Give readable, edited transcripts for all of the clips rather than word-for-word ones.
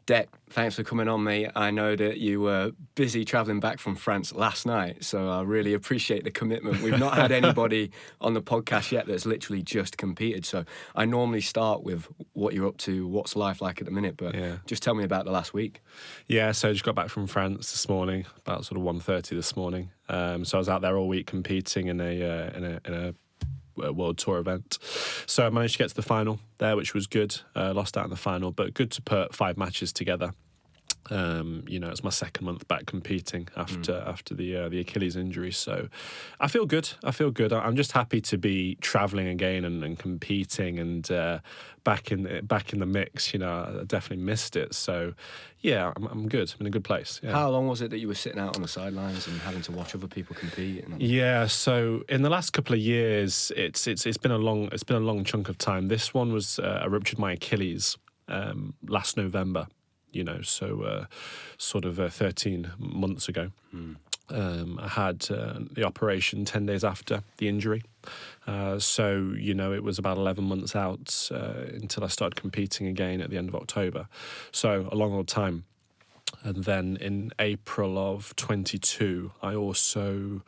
Dec, thanks for coming on, mate. I know that you were busy travelling back from France last night, so I really appreciate the commitment. We've not had anybody on the podcast yet that's literally just competed, so I normally start with what you're up to, what's life like at the minute, but just tell me about the last week. Yeah, so I just got back from France this morning, about sort of 1:30 this morning. So I was out there all week competing in a World Tour event. So I managed to get to the final there, which was good. Lost out in the final, but good to put 5 matches together. It's my second month back competing after the Achilles injury, so I feel good. I'm just happy to be travelling again and competing and back in the mix. I definitely missed it, so yeah, I'm good. I'm in a good place. Yeah. How long was it that you were sitting out on the sidelines and having to watch other people compete? Yeah, so in the last couple of years, it's been a long chunk of time. This one was I ruptured my Achilles last November. Sort of 13 months ago. I had the operation 10 days after the injury. It was about 11 months out until I started competing again at the end of October. So a long old time. And then in April of 22, I also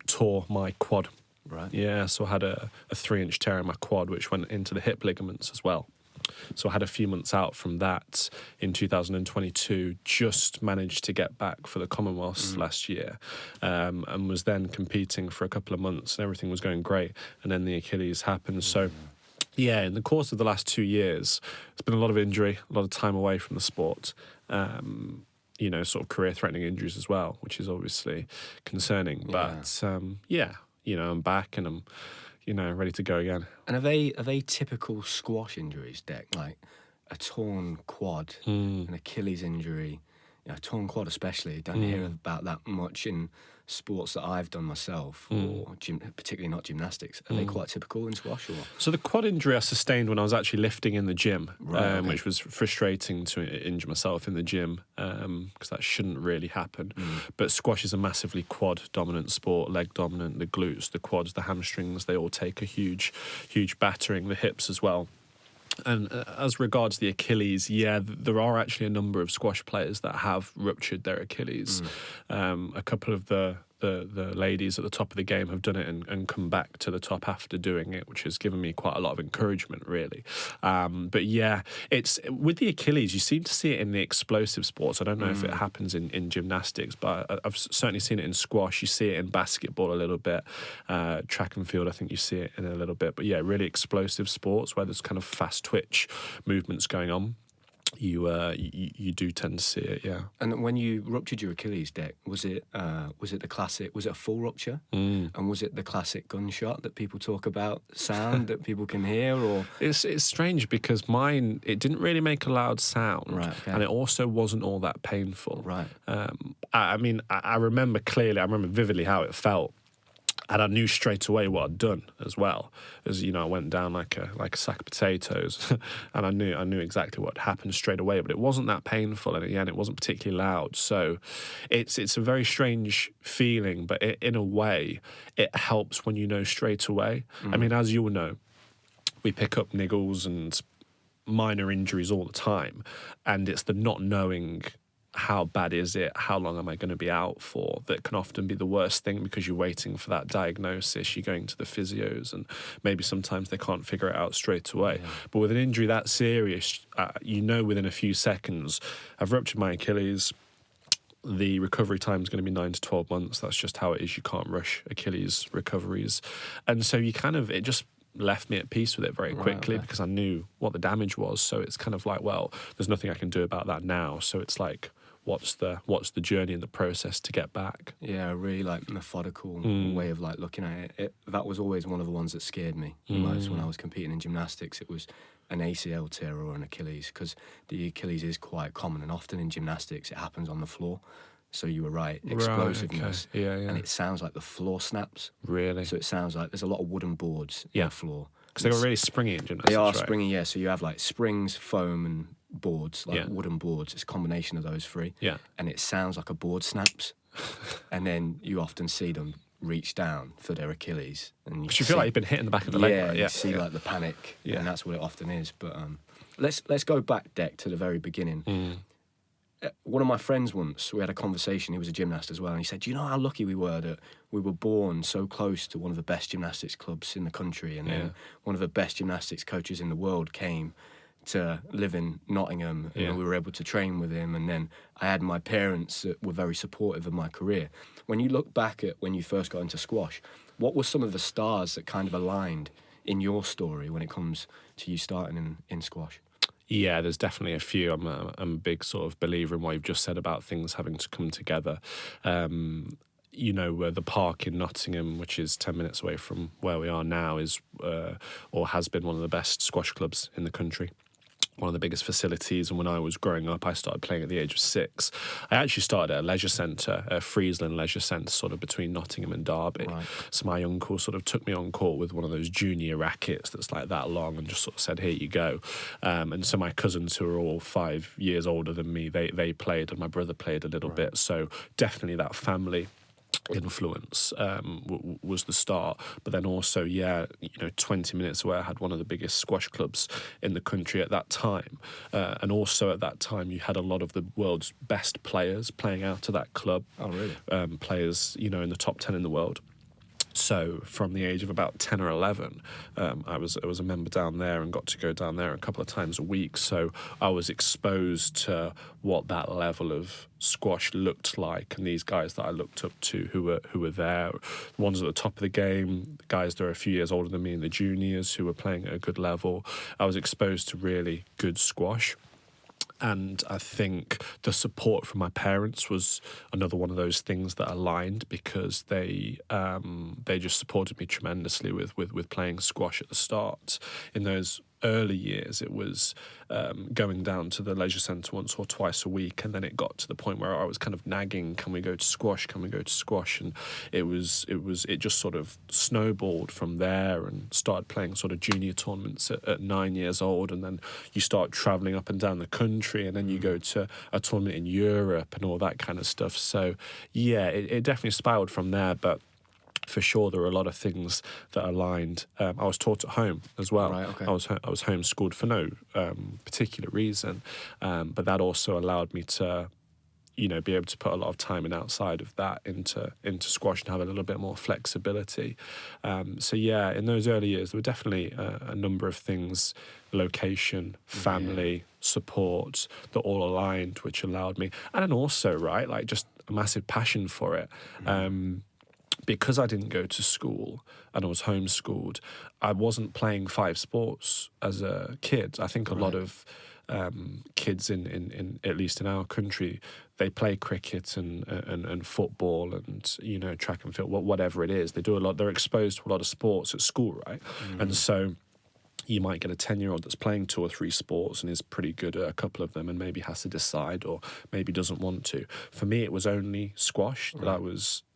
tore my quad. Right. Yeah, so I had a 3-inch tear in my quad, which went into the hip ligaments as well. So I had a few months out from that in 2022, just managed to get back for the Commonwealths last year, and was then competing for a couple of months and everything was going great. And then the Achilles happened. So yeah, in the course of the last 2 years, it's been a lot of injury, a lot of time away from the sport, sort of career-threatening injuries as well, which is obviously concerning. Yeah. But, I'm back and I'm ready to go again. And are they typical squash injuries, Dec? Like a torn quad, an Achilles injury, a torn quad especially. I don't hear about that much in sports that I've done myself, or particularly not gymnastics. Are they quite typical in squash? Or? So the quad injury I sustained when I was actually lifting in the gym, Right, which was frustrating to injure myself in the gym, because that shouldn't really happen. But squash is a massively quad-dominant sport, leg-dominant, the glutes, the quads, the hamstrings, they all take a huge battering, the hips as well. And as regards the Achilles, there are actually a number of squash players that have ruptured their Achilles. A couple of the ladies at the top of the game have done it and come back to the top after doing it, which has given me quite a lot of encouragement, really. But yeah, it's with the Achilles, you seem to see it in the explosive sports. I don't know if it happens in gymnastics, but I've certainly seen it in squash. You see it in basketball a little bit. Track and field, I think you see it in a little bit. But yeah, really explosive sports where there's kind of fast twitch movements going on. You do tend to see it, yeah. And when you ruptured your Achilles, Dec, was it the classic? Was it a full rupture? And was it the classic gunshot that people talk about, sound that people can hear? Or it's strange because mine, it didn't really make a loud sound, right? Okay. And it also wasn't all that painful, right? I remember clearly. I remember vividly how it felt. And I knew straight away what I'd done as well. As I went down like a sack of potatoes, and I knew exactly what happened straight away. But it wasn't that painful, and again, it wasn't particularly loud. So it's a very strange feeling, but in a way, it helps when you know straight away. I mean, as you will know, we pick up niggles and minor injuries all the time, and it's the not knowing. How bad is it? How long am I going to be out for? That can often be the worst thing because you're waiting for that diagnosis. You're going to the physios and maybe sometimes they can't figure it out straight away. Yeah. But with an injury that serious, within a few seconds, I've ruptured my Achilles. The recovery time is going to be 9 to 12 months. That's just how it is. You can't rush Achilles recoveries. And so it just left me at peace with it very quickly because I knew what the damage was. So it's kind of like, well, there's nothing I can do about that now. So it's like, what's the journey and the process to get back? Yeah, a really methodical way of looking at it. That was always one of the ones that scared me the most when I was competing in gymnastics. It was an ACL tear or an Achilles, because the Achilles is quite common, and often in gymnastics it happens on the floor. So you were right, explosiveness. Right, okay. Yeah. And it sounds like the floor snaps. Really? So it sounds like there's a lot of wooden boards in the floor. Because they're really springy in gymnastics, They are right? springy, yeah. So you have springs, foam and boards, wooden boards. It's a combination of those three. Yeah. And it sounds like a board snaps. And then you often see them reach down for their Achilles. And you feel like you've been hit in the back of the leg, right? You see the panic. Yeah. And that's what it often is. But Let's go back, Deck, to the very beginning. One of my friends once, we had a conversation, he was a gymnast as well, and he said, do you know how lucky we were that we were born so close to one of the best gymnastics clubs in the country, and then one of the best gymnastics coaches in the world came to live in Nottingham, and we were able to train with him, and then I had my parents that were very supportive of my career. When you look back at when you first got into squash, what were some of the stars that kind of aligned in your story when it comes to you starting in squash? Yeah, there's definitely a few. I'm a big sort of believer in what you've just said about things having to come together. The park in Nottingham, which is 10 minutes away from where we are now, is or has been one of the best squash clubs in the country. One of the biggest facilities, and when I was growing up, I started playing at the age of 6. I actually started at a leisure centre, a Friesland leisure centre, sort of between Nottingham and Derby. Right. So my uncle sort of took me on court with one of those junior rackets that's like that long, and just sort of said, here you go. And so my cousins, who are all 5 years older than me, they played, and my brother played a little bit. So definitely that family influence was the start, but then also 20 minutes away I had one of the biggest squash clubs in the country at that time, and also at that time you had a lot of the world's best players playing out of that club. Oh really? Players in the top 10 in the world. So from the age of about 10 or 11, I was a member down there and got to go down there a couple of times a week. So I was exposed to what that level of squash looked like, and these guys that I looked up to who were there, the ones at the top of the game, the guys that are a few years older than me in the juniors who were playing at a good level. I was exposed to really good squash. And I think the support from my parents was another one of those things that aligned, because they just supported me tremendously with playing squash at the start. In those early years, it was going down to the leisure centre once or twice a week, and then it got to the point where I was kind of nagging, can we go to squash, and it just sort of snowballed from there, and started playing sort of junior tournaments at 9 years old, and then you start travelling up and down the country, and then you go to a tournament in Europe and all that kind of stuff. So yeah, it definitely spiraled from there, but for sure, there were a lot of things that aligned. I was taught at home as well. Right, okay. I was homeschooled for no particular reason, but that also allowed me to, be able to put a lot of time in outside of that into squash and have a little bit more flexibility. So yeah, in those early years, there were definitely a number of things: location, family, support, that all aligned, which allowed me, and then also just a massive passion for it. Because I didn't go to school and I was homeschooled, I wasn't playing 5 sports as a kid. I think a lot of kids in at least in our country, they play cricket and football and track and field, whatever it is. They do a lot. They're exposed to a lot of sports at school, right? And so you might get a 10-year-old that's playing 2 or 3 sports and is pretty good at a couple of them, and maybe has to decide, or maybe doesn't want to. For me, it was only squash that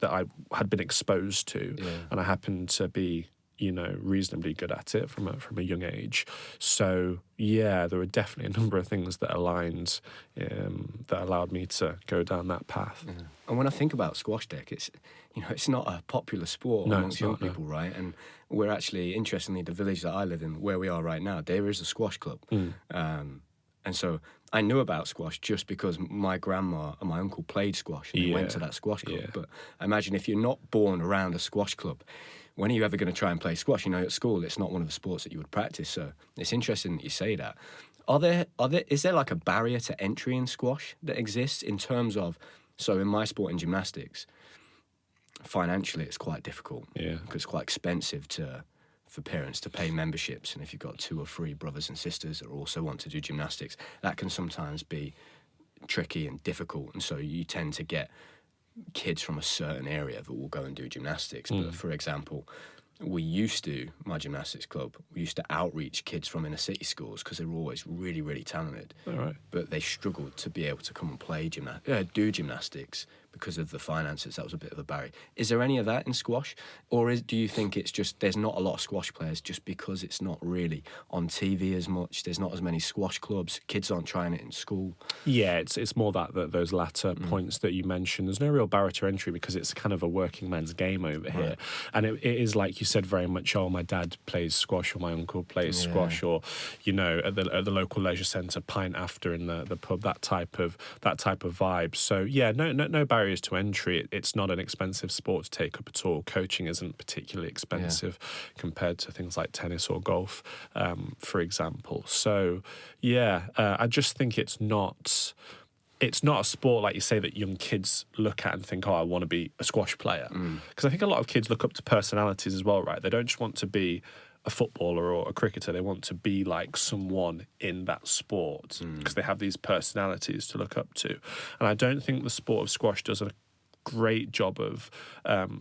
I had been exposed to, and I happened to be reasonably good at it from a young age. So yeah, there were definitely a number of things that aligned, that allowed me to go down that path. Yeah. And when I think about squash, Deck, it's not a popular sport amongst young people, right? And we're actually, interestingly, the village that I live in, where we are right now, there is a squash club. And so I knew about squash just because my grandma and my uncle played squash, and they went to that squash club. But imagine if you're not born around a squash club, when are you ever going to try and play squash? At school, it's not one of the sports that you would practice. So it's interesting that you say that. Is there like a barrier to entry in squash that exists in terms of, so in my sport, in gymnastics, financially it's quite difficult. Yeah. Because it's quite expensive for parents to pay memberships. And if you've got 2 or 3 brothers and sisters that also want to do gymnastics, that can sometimes be tricky and difficult. And so you tend to get kids from a certain area that will go and do gymnastics. But for example, my gymnastics club, we used to outreach kids from inner city schools because they were always really, really talented. All right. But they struggled to be able to come and play do gymnastics because of the finances. That was a bit of a barrier. Is there any of that in squash? Or do you think it's just there's not a lot of squash players just because it's not really on TV as much? There's not as many squash clubs. Kids aren't trying it in school. Yeah, it's more that those latter points that you mentioned. There's no real barrier to entry because it's kind of a working man's game over here. And it is, like you said, very much, my dad plays squash or my uncle plays squash, or, at the local leisure centre, pint after in the pub, that type of vibe. So, yeah, no barriers to entry. It's not an expensive sport to take up at all. Coaching isn't particularly expensive compared to things like tennis or golf, for example. So, I just think it's not a sport, like you say, that young kids look at and think, I want to be a squash player. Because I think a lot of kids look up to personalities as well, right? They don't just want to be a footballer or a cricketer. They want to be like someone in that sport because they have these personalities to look up to. And I don't think the sport of squash does a great job of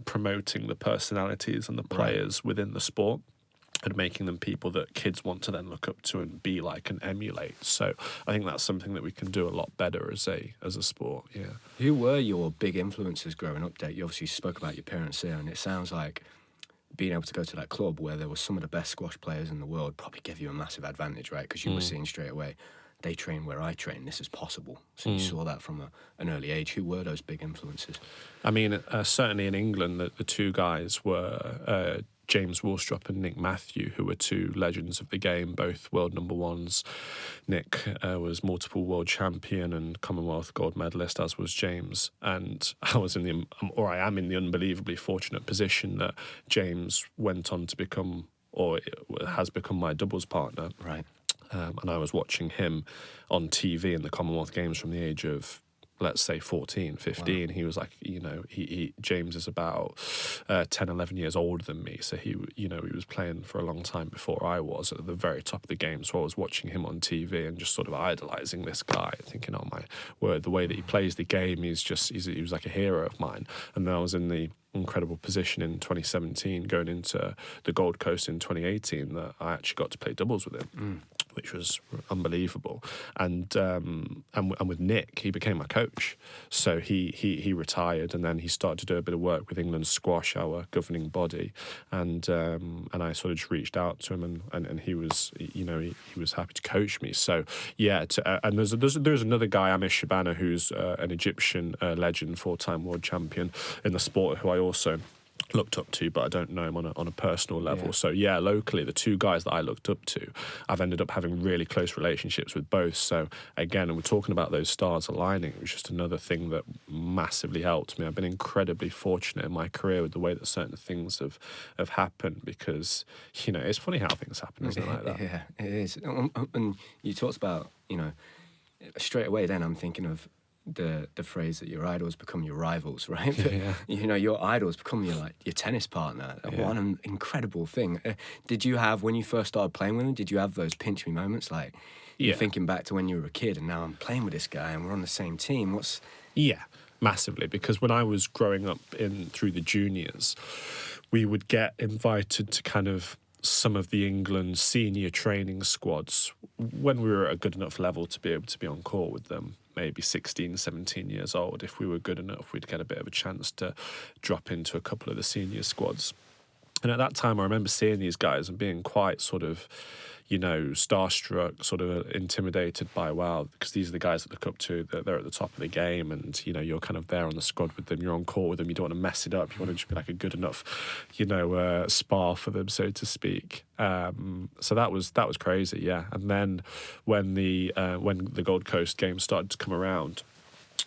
promoting the personalities and the players within the sport and making them people that kids want to then look up to and be like and emulate. So I think that's something that we can do a lot better as a sport. Yeah. Who were your big influences growing up, Dave? You obviously spoke about your parents there, and it sounds like being able to go to that club where there were some of the best squash players in the world probably gave you a massive advantage, right? Because you were seeing straight away, they train where I train, this is possible. So you saw that from an early age. Who were those big influences? I mean, certainly in England, the two guys were James Willstrop and Nick Matthew, who were two legends of the game, both world number ones. Nick was multiple world champion and Commonwealth gold medalist, as was James. And I am in the unbelievably fortunate position that James went on to become, or has become, my doubles partner. Right. And I was watching him on TV in the Commonwealth Games from the age of, let's say, 14, 15. Wow. He was like, James is about 10, 11 years older than me. So he was playing for a long time before I was at the very top of the game. So I was watching him on TV and just sort of idolizing this guy, thinking, oh my word, the way that he plays the game, he was like a hero of mine. And then I was in the incredible position in 2017 going into the Gold Coast in 2018 that I actually got to play doubles with him, which was unbelievable. And with Nick, he became my coach. So he retired, and then he started to do a bit of work with England Squash, our governing body, and I sort of just reached out to him, and he was he was happy to coach me. So and there's another guy, Amish Shabana, who's an Egyptian legend, 4-time world champion in the sport, who I also looked up to, but I don't know him on a personal level. So locally, the two guys that I looked up to, I've ended up having really close relationships with both. So again, and we're talking about those stars aligning, it was just another thing that massively helped me. I've been incredibly fortunate in my career with the way that certain things have happened, because it's funny how things happen, isn't it, like that? Yeah, it is. And you talked about straight away. Then I'm thinking of the phrase that your idols become your rivals, right? But, your idols become your tennis partner. Yeah. What an incredible thing. Did you have, when you first started playing with them, did you have those pinch me moments? Like, you're thinking back to when you were a kid and now I'm playing with this guy and we're on the same team. Yeah, massively. Because when I was growing up through the juniors, we would get invited to kind of some of the England senior training squads when we were at a good enough level to be able to be on court with them. Maybe 16, 17 years old. If we were good enough, we'd get a bit of a chance to drop into a couple of the senior squads. And at that time, I remember seeing these guys and being quite sort of, starstruck, sort of intimidated by, wow, because these are the guys that look up to, they're at the top of the game, and, you're kind of there on the squad with them, you're on court with them, you don't want to mess it up, you want to just be like a good enough, spar for them, so to speak. So that was crazy, yeah. And then when the Gold Coast Games started to come around,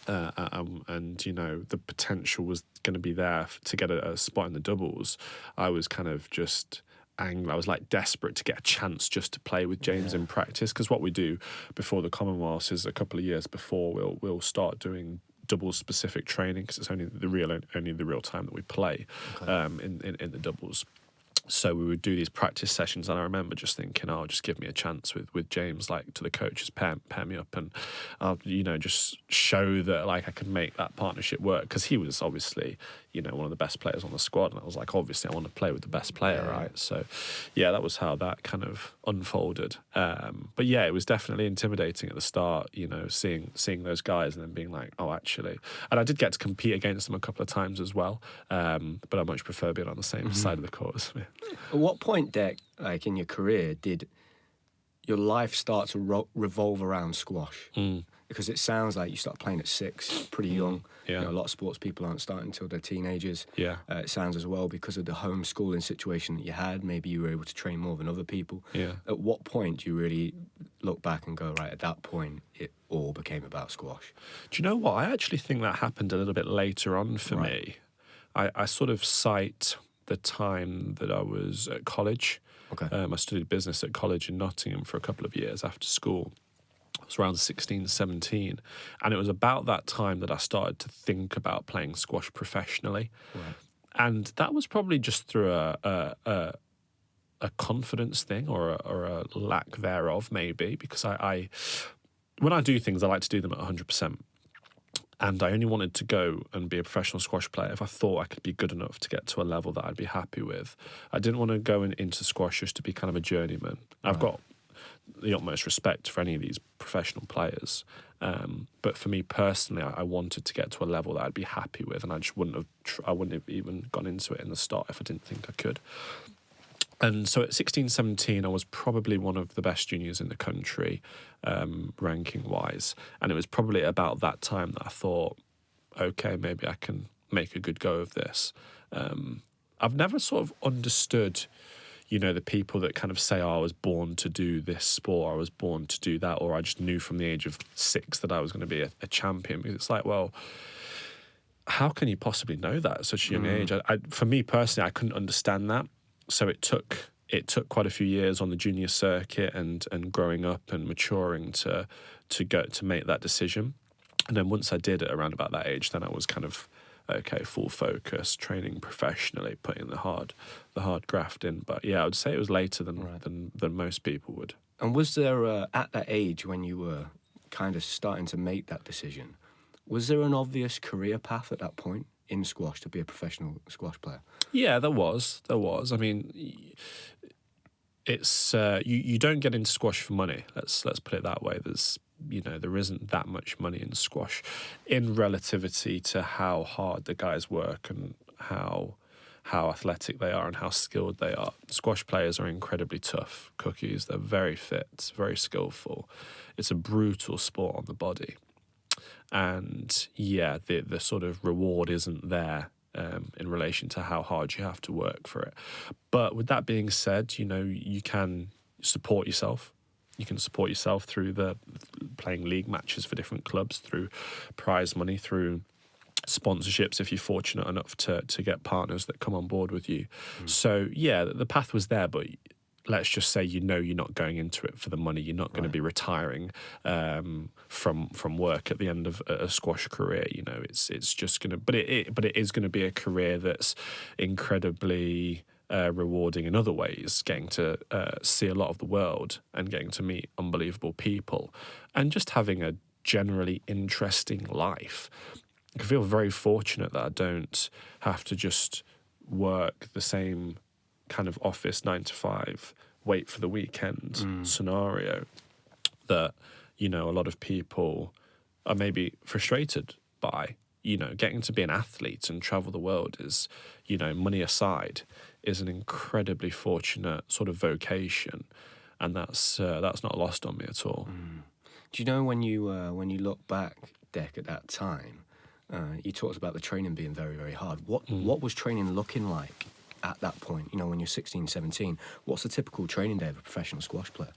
and the potential was going to be there to get a spot in the doubles, I was kind of just angry. I was desperate to get a chance just to play with James in practice, because what we do before the Commonwealth is a couple of years before we'll start doing doubles specific training, because it's only the real time that we play in the doubles. So we would do these practice sessions, and I remember just thinking, "Oh, just give me a chance with James, like to the coaches, pair me up, and I'll, just show that like I can make that partnership work." Because he was obviously, one of the best players on the squad, and I was like, obviously, I want to play with the best player, right? So, yeah, that was how that kind of unfolded. But yeah, it was definitely intimidating at the start, seeing those guys and then being like, "Oh, actually," and I did get to compete against them a couple of times as well. But I much prefer being on the same side of the court as me. At what point, Dec, like in your career, did your life start to revolve around squash? Because it sounds like you started playing at 6, pretty young. Yeah. A lot of sports people aren't starting until they're teenagers. Yeah. It sounds as well because of the homeschooling situation that you had. Maybe you were able to train more than other people. Yeah. At what point do you really look back and go, right, at that point, it all became about squash? Do you know what? I actually think that happened a little bit later on for me. I sort of cite the time that I was at college. Okay. I studied business at college in Nottingham for a couple of years after school. I was around 16, 17. And it was about that time that I started to think about playing squash professionally. Right. And that was probably just through a confidence thing or a lack thereof, maybe, because I when I do things, I like to do them at 100%. And I only wanted to go and be a professional squash player if I thought I could be good enough to get to a level that I'd be happy with. I didn't want to go into squash just to be kind of a journeyman. I've got the utmost respect for any of these professional players. But for me personally, I wanted to get to a level that I'd be happy with, and I just wouldn't have even gone into it in the start if I didn't think I could. And so at 16, 17, I was probably one of the best juniors in the country, ranking-wise. And it was probably about that time that I thought, okay, maybe I can make a good go of this. I've never sort of understood, the people that kind of say, "Oh, I was born to do this sport, I was born to do that," or I just knew from the age of 6 that I was going to be a champion. Because it's like, well, how can you possibly know that at such a young age? For me personally, I couldn't understand that. So it took quite a few years on the junior circuit and growing up and maturing to make that decision. And then once I did it around about that age, then I was kind of okay, full focus, training professionally, putting the hard graft in. But yeah, I would say it was later than most people would. And was there, at that age when you were kind of starting to make that decision, was there an obvious career path at that point in squash to be a professional squash player? Yeah, there was. I mean, it's you don't get into squash for money. Let's put it that way. There isn't that much money in squash in relativity to how hard the guys work and how athletic they are and how skilled they are. Squash players are incredibly tough cookies. They're very fit, very skillful. It's a brutal sport on the body. And yeah, the sort of reward isn't there in relation to how hard you have to work for it. But with that being said, you can support yourself. You can support yourself through the playing league matches for different clubs, through prize money, through sponsorships if you're fortunate enough to get partners that come on board with you. So yeah, the path was there, but let's just say you're not going into it for the money. You're not going to be retiring from work at the end of a squash career. It's just going to, but it is going to be a career that's incredibly rewarding in other ways, getting to see a lot of the world and getting to meet unbelievable people and just having a generally interesting life. I feel very fortunate that I don't have to just work the same kind of office 9 to 5, wait for the weekend scenario that, a lot of people are maybe frustrated by. Getting to be an athlete and travel the world is, money aside, is an incredibly fortunate sort of vocation, and that's not lost on me at all. Do you know when you look back, Dec, at that time, you talked about the training being very, very hard. What was training looking like at that point? When you're 16, 17, what's the typical training day of a professional squash player?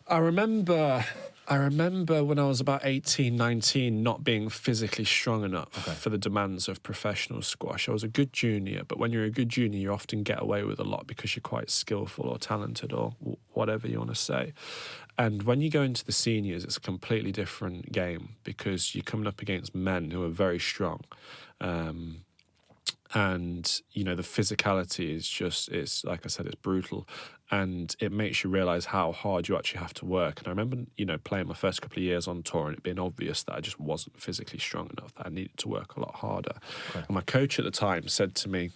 I remember when I was about 18, 19, not being physically strong enough for the demands of professional squash. I was a good junior, but when you're a good junior, you often get away with a lot because you're quite skillful or talented or whatever you want to say. And when you go into the seniors, it's a completely different game because you're coming up against men who are very strong. And, you know, the physicality is just, it's like I said, it's brutal. And it makes you realise how hard you actually have to work. And I remember, you know, playing my first couple of years on tour and it being obvious that I just wasn't physically strong enough, that I needed to work a lot harder. Okay. And my coach at the time said to me,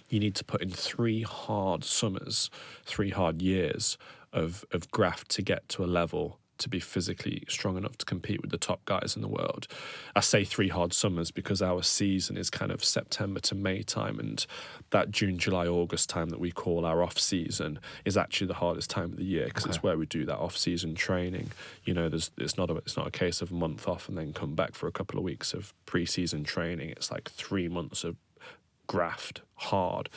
you need to put in 3 hard summers, 3 hard years of graft to get to a level to be physically strong enough to compete with the top guys in the world. I say 3 hard summers because our season is kind of September to May time, and that June, July, August time that we call our off season is actually the hardest time of the year, because it's where we do that off season training. You know, it's not a case of a month off and then come back for a couple of weeks of pre-season training. It's like 3 months of graft hard.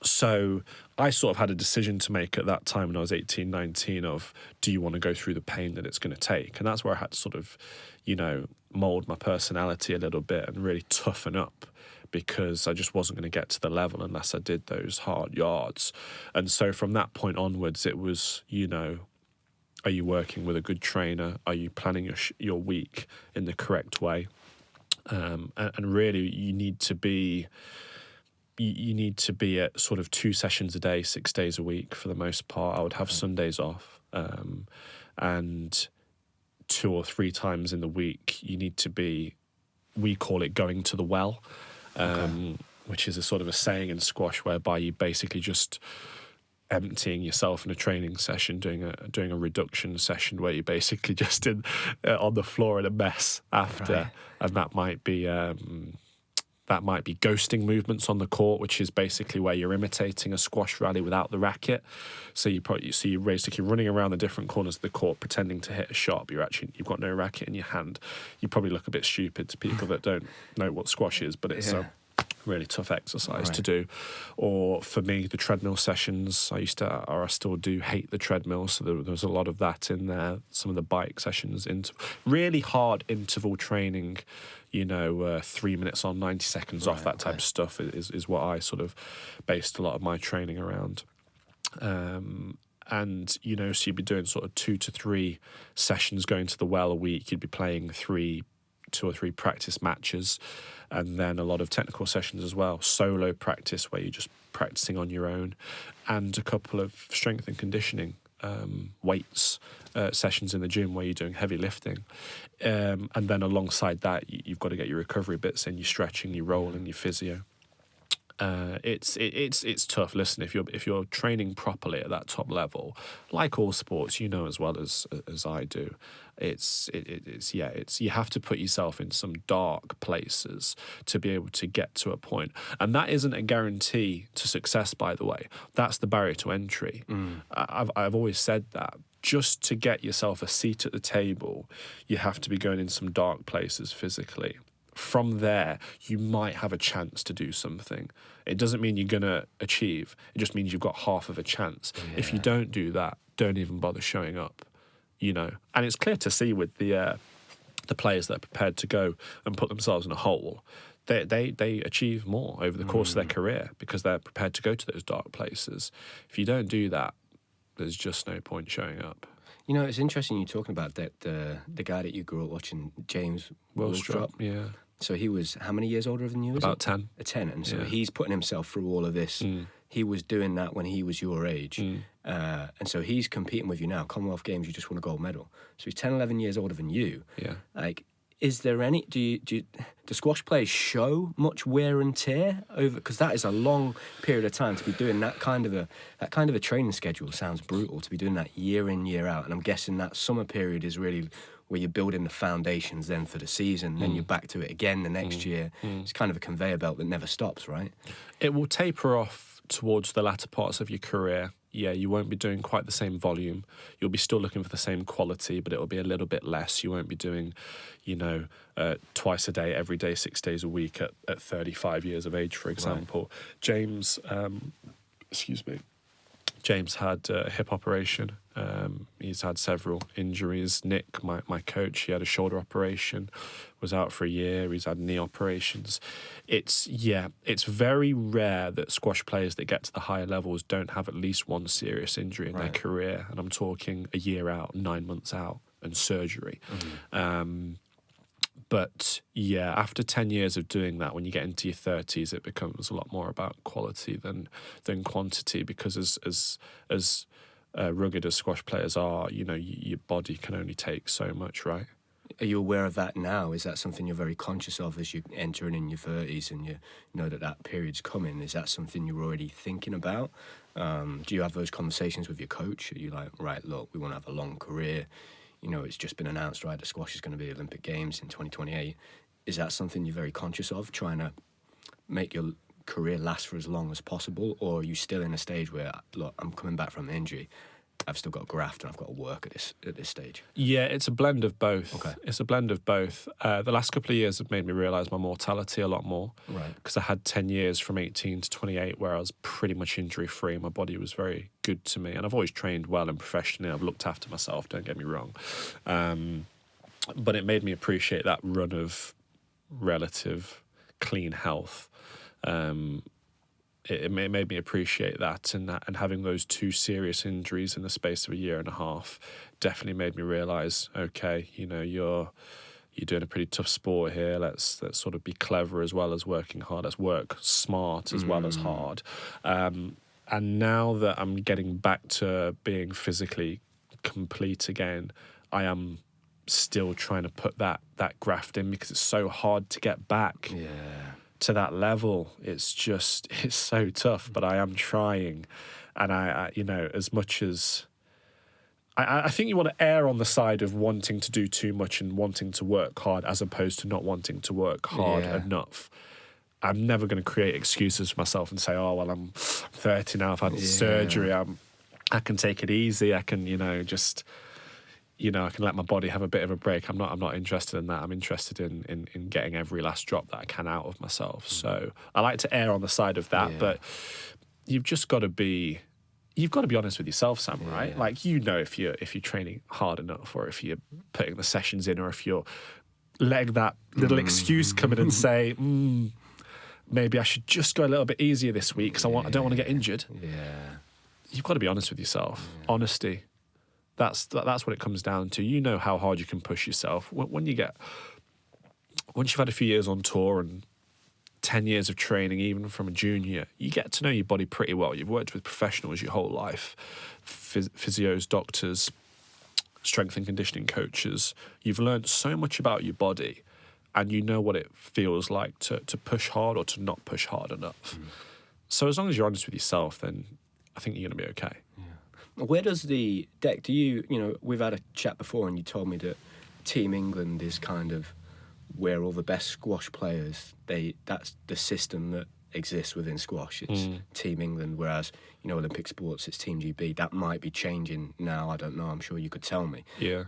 So I sort of had a decision to make at that time when I was 18, 19 of, do you want to go through the pain that it's going to take? And that's where I had to sort of, you know, mould my personality a little bit and really toughen up, because I just wasn't going to get to the level unless I did those hard yards. And so from that point onwards, it was, you know, are you working with a good trainer? Are you planning your week in the correct way? And really you need to be at sort of 2 sessions a day, 6 days a week for the most part. I would have Sundays off, and 2 or 3 times in the week you need to be, we call it going to the well, which is a sort of a saying in squash whereby you basically just emptying yourself in a training session, doing a reduction session where you're basically just on the floor in a mess after, and that might be ghosting movements on the court, which is basically where you're imitating a squash rally without the racket. So you're basically running around the different corners of the court pretending to hit a shot, but you've got no racket in your hand. You probably look a bit stupid to people that don't know what squash is, but it's a really tough exercise to do. Or for me, the treadmill sessions, I still do hate the treadmill, so there's a lot of that in there. Some of the bike sessions, really hard interval training, you know, 3 minutes on, 90 seconds off, that type of stuff is what I sort of based a lot of my training around. And, you know, so you'd be doing sort of 2 to 3 sessions going to the well a week. You'd be playing 2 or 3 practice matches, and then a lot of technical sessions as well. Solo practice where you're just practicing on your own, and a couple of strength and conditioning weights sessions in the gym where you're doing heavy lifting. And then alongside that, you've got to get your recovery bits in, your stretching, your rolling, your physio. It's tough. Listen, if you're training properly at that top level, like all sports, you know as well as I do, it's you have to put yourself in some dark places to be able to get to a point, and that isn't a guarantee to success. By the way, that's the barrier to entry. I've always said that. Just to get yourself a seat at the table, you have to be going in some dark places physically. From there, you might have a chance to do something. It doesn't mean you're going to achieve. It just means you've got half of a chance. Yeah. If you don't do that, don't even bother showing up, you know. And it's clear to see with the players that are prepared to go and put themselves in a hole, they achieve more over the course of their career because they're prepared to go to those dark places. If you don't do that, there's just no point showing up. You know, it's interesting you talking about that the guy that you grew up watching, James Willstrop. Yeah. So he was how many years older than you? About 10. 10, and so he's putting himself through all of this. He was doing that when he was your age, and so he's competing with you now. Commonwealth Games, you just won a gold medal. So he's 10, 11 years older than you. Yeah. Like, is there any? Do squash players show much wear and tear over? Because that is a long period of time to be doing that kind of a training schedule. Sounds brutal to be doing that year in, year out. And I'm guessing that summer period is really where you're building the foundations then for the season, then you're back to it again the next year. It's kind of a conveyor belt that never stops, right? It will taper off towards the latter parts of your career. Yeah, you won't be doing quite the same volume. You'll be still looking for the same quality, but it'll be a little bit less. You won't be doing, you know, twice a day, every day, 6 days a week at 35 years of age, for example. Right. James had a hip operation. He's had several injuries. Nick, my coach, he had a shoulder operation, was out for a year. He's had knee operations. It's very rare that squash players that get to the higher levels don't have at least one serious injury in their career. And I'm talking a year out, 9 months out, and surgery. But yeah, after 10 years of doing that, when you get into your 30s, it becomes a lot more about quality than quantity, because as rugged as squash players are, you know, your body can only take so much, right? Are you aware of that now? Is that something you're very conscious of as you're entering in your 30s and you know that period's coming? Is that something you're already thinking about? Do you have those conversations with your coach? Are you like, right, look, we want to have a long career. You know, it's just been announced, right, that squash is going to be Olympic Games in 2028. Is that something you're very conscious of, trying to make your career last for as long as possible? Or are you still in a stage where, look, I'm coming back from an injury, I've still got to graft and I've got to work at this stage? Yeah, it's a blend of both. Okay. It's a blend of both. The last couple of years have made me realise my mortality a lot more. Right. Because I had 10 years from 18 to 28 where I was pretty much injury-free. My body was very good to me. And I've always trained well and professionally. I've looked after myself, don't get me wrong. But it made me appreciate that run of relative clean health. It made me appreciate that, and having those two serious injuries in the space of a year and a half definitely made me realise, okay, you know, you're doing a pretty tough sport here. Let's sort of be clever as well as working hard. Let's work smart as well as hard. And now that I'm getting back to being physically complete again, I am still trying to put that graft in, because it's so hard to get back. Yeah. To that level. It's so tough, but I am trying. And I you know, as much as I think you want to err on the side of wanting to do too much and wanting to work hard, as opposed to not wanting to work hard enough. I'm never going to create excuses for myself and say, oh, well, I'm 30 now, I've had surgery, I can take it easy, I can, you know, just, you know, I can let my body have a bit of a break. I'm not interested in that. I'm interested in getting every last drop that I can out of myself. So I like to err on the side of that, but you've just got to be honest with yourself, Sam, right? Yeah. Like, you know, if you're training hard enough, or if you're putting the sessions in, or if you're letting that little excuse come in and say, maybe I should just go a little bit easier this week because I don't want to get injured. Yeah. You've got to be honest with yourself. Honesty. That's what it comes down to. You know how hard you can push yourself. Once you've had a few years on tour and 10 years of training, even from a junior, you get to know your body pretty well. You've worked with professionals your whole life, physios, doctors, strength and conditioning coaches. You've learned so much about your body, and you know what it feels like to push hard or to not push hard enough. So as long as you're honest with yourself, then I think you're going to be okay. Where does the deck, we've had a chat before and you told me that Team England is kind of where all the best squash players, that's the system that exists within squash. It's Team England, whereas, Olympic sports, it's Team GB. That might be changing now, I don't know, I'm sure you could tell me. Yeah.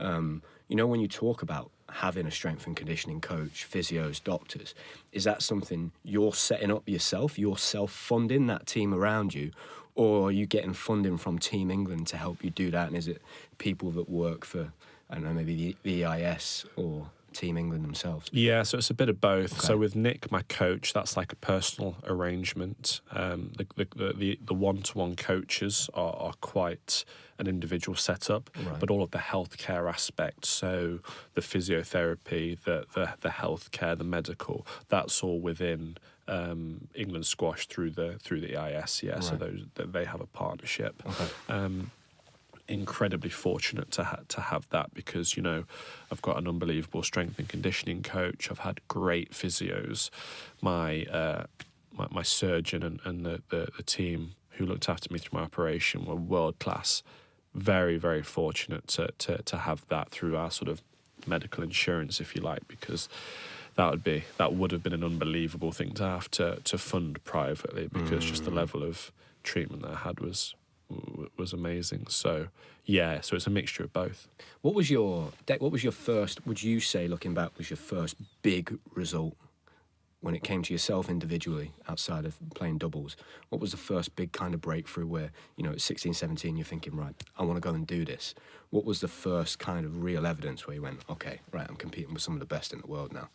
When you talk about having a strength and conditioning coach, physios, doctors, is that something you're setting up yourself? You're self-funding that team around you? Or are you getting funding from Team England to help you do that? And is it people that work for, I don't know, maybe the EIS or Team England themselves? Yeah, so it's a bit of both. Okay. So with Nick, my coach, that's like a personal arrangement. The one-to-one coaches are quite an individual setup, Right. but all of the healthcare aspects, so the physiotherapy, the healthcare, the medical, that's all within England squash through the EIS. Yeah, right. So they have a partnership. Okay. Incredibly fortunate to have that, because I've got an unbelievable strength and conditioning coach. I've had great physios. My surgeon and the team who looked after me through my operation were world class. Very, very fortunate to have that through our sort of medical insurance, if you like, because that would have been an unbelievable thing to have to fund privately, because just the level of treatment that I had was amazing. So yeah, so it's a mixture of both. What was your first, would you say, looking back, was your first big result when it came to yourself individually outside of playing doubles? What was the first big kind of breakthrough where, at 16, 17, you're thinking, right, I want to go and do this? What was the first kind of real evidence where you went, okay, right, I'm competing with some of the best in the world now?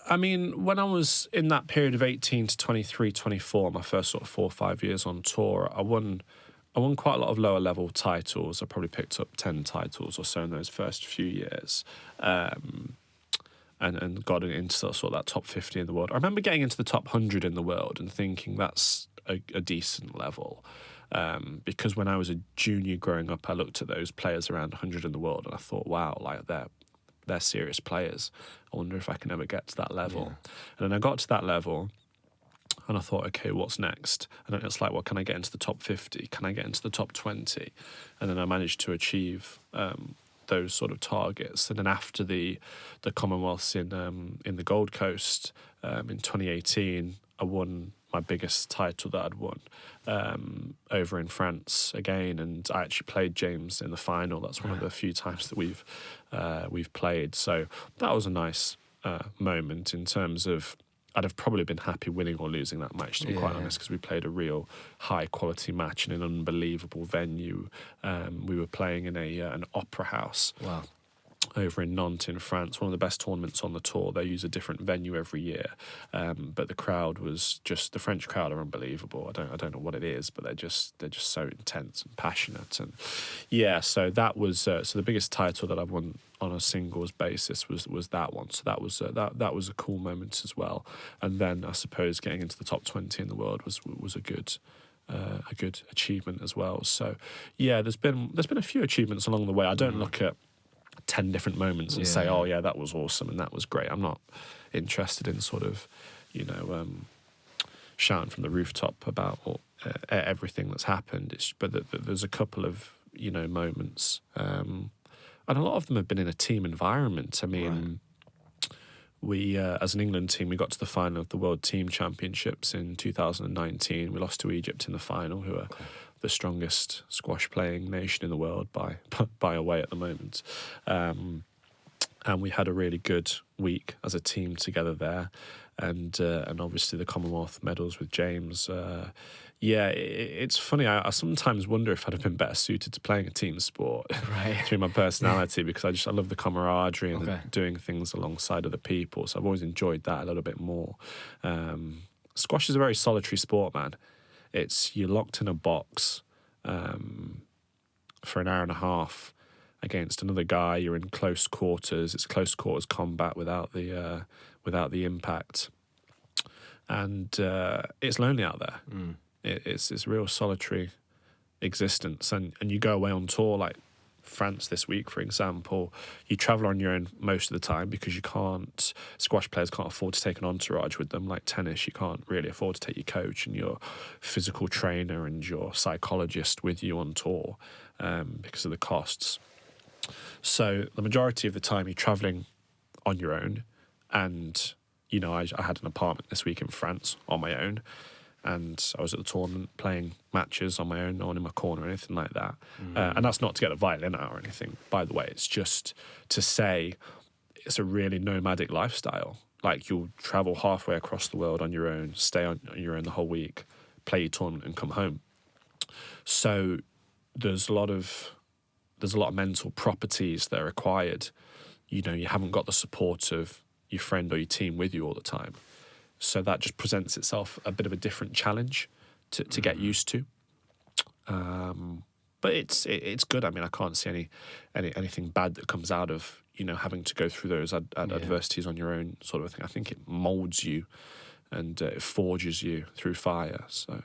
I mean, when I was in that period of 18 to 23, 24, my first sort of 4 or 5 years on tour, I won quite a lot of lower level titles. I probably picked up 10 titles or so in those first few years. and got into sort of that top 50 in the world. I remember getting into the top 100 in the world and thinking that's a decent level. Because when I was a junior growing up, I looked at those players around 100 in the world and I thought, wow, like they're serious players. I wonder if I can ever get to that level. Yeah. And then I got to that level and I thought, okay, what's next? And then it's like, well, can I get into the top 50? Can I get into the top 20? And then I managed to achieve those sort of targets. And then after the Commonwealths in the Gold Coast in 2018, I won my biggest title that I'd won over in France again, and I actually played James in the final. That's one of the few times that we've played. So that was a nice moment in terms of I'd have probably been happy winning or losing that match, to be quite honest, because we played a real high-quality match in an unbelievable venue. We were playing in an opera house. Wow. Over in Nantes in France, one of the best tournaments on the tour. They use a different venue every year, but the crowd was just, the French crowd are unbelievable. I don't know what it is, but they're just so intense and passionate. And yeah, so that was so the biggest title that I've won on a singles basis was that one. So that was a cool moment as well. And then I suppose getting into the top 20 in the world was a good achievement as well. So yeah, there's been a few achievements along the way. I don't look at 10 different moments and say, oh yeah, that was awesome and that was great. I'm not interested in sort of, shouting from the rooftop about everything that's happened. But there's a couple of, moments. And a lot of them have been in a team environment. I mean, we, as an England team, we got to the final of the World Team Championships in 2019. We lost to Egypt in the final, who are the strongest squash playing nation in the world by a way at the moment. And we had a really good week as a team together there. And obviously the Commonwealth medals with James. It's funny. I sometimes wonder if I'd have been better suited to playing a team sport through my personality, because I love the camaraderie and doing things alongside other people. So I've always enjoyed that a little bit more. Squash is a very solitary sport, man. You're locked in a box for an hour and a half against another guy. You're in close quarters. It's close quarters combat without the impact, and it's lonely out there. It's real solitary existence, and you go away on tour like France this week, for example. You travel on your own most of the time because squash players can't afford to take an entourage with them. Like tennis, you can't really afford to take your coach and your physical trainer and your psychologist with you on tour because of the costs. So the majority of the time you're traveling on your own, and I had an apartment this week in France on my own, and I was at the tournament playing matches on my own, no one in my corner or anything like that. And that's not to get a violin out or anything, by the way. It's just to say it's a really nomadic lifestyle. Like, you'll travel halfway across the world on your own, stay on your own the whole week, play your tournament and come home. So there's a lot of mental properties that are required. You haven't got the support of your friend or your team with you all the time. So that just presents itself a bit of a different challenge to get used to. But it's good. I mean, I can't see anything bad that comes out of, having to go through those adversities on your own, sort of thing. I think it molds you and it forges you through fire. So,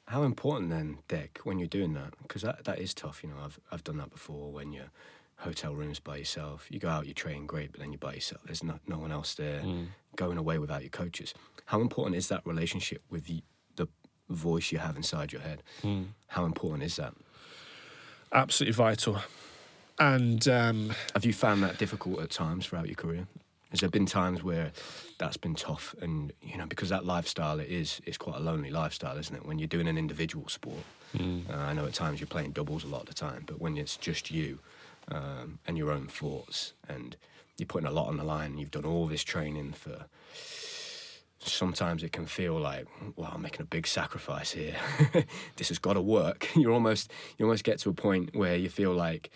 how important then, Dec, when you're doing that? Because that is tough. I've done that before. When you're hotel rooms by yourself, you go out, you train great, but then you're by yourself. There's no one else there. Going away without your coaches. How important is that relationship with the voice you have inside your head? How important is that? Absolutely vital. And have you found that difficult at times throughout your career? Has there been times where that's been tough? And because that lifestyle, it's quite a lonely lifestyle, isn't it? When you're doing an individual sport, I know at times you're playing doubles a lot of the time, but when it's just you and your own thoughts, and you're putting a lot on the line, and you've done all this training for. Sometimes it can feel like, well, I'm making a big sacrifice here. This has got to work. You almost get to a point where you feel like,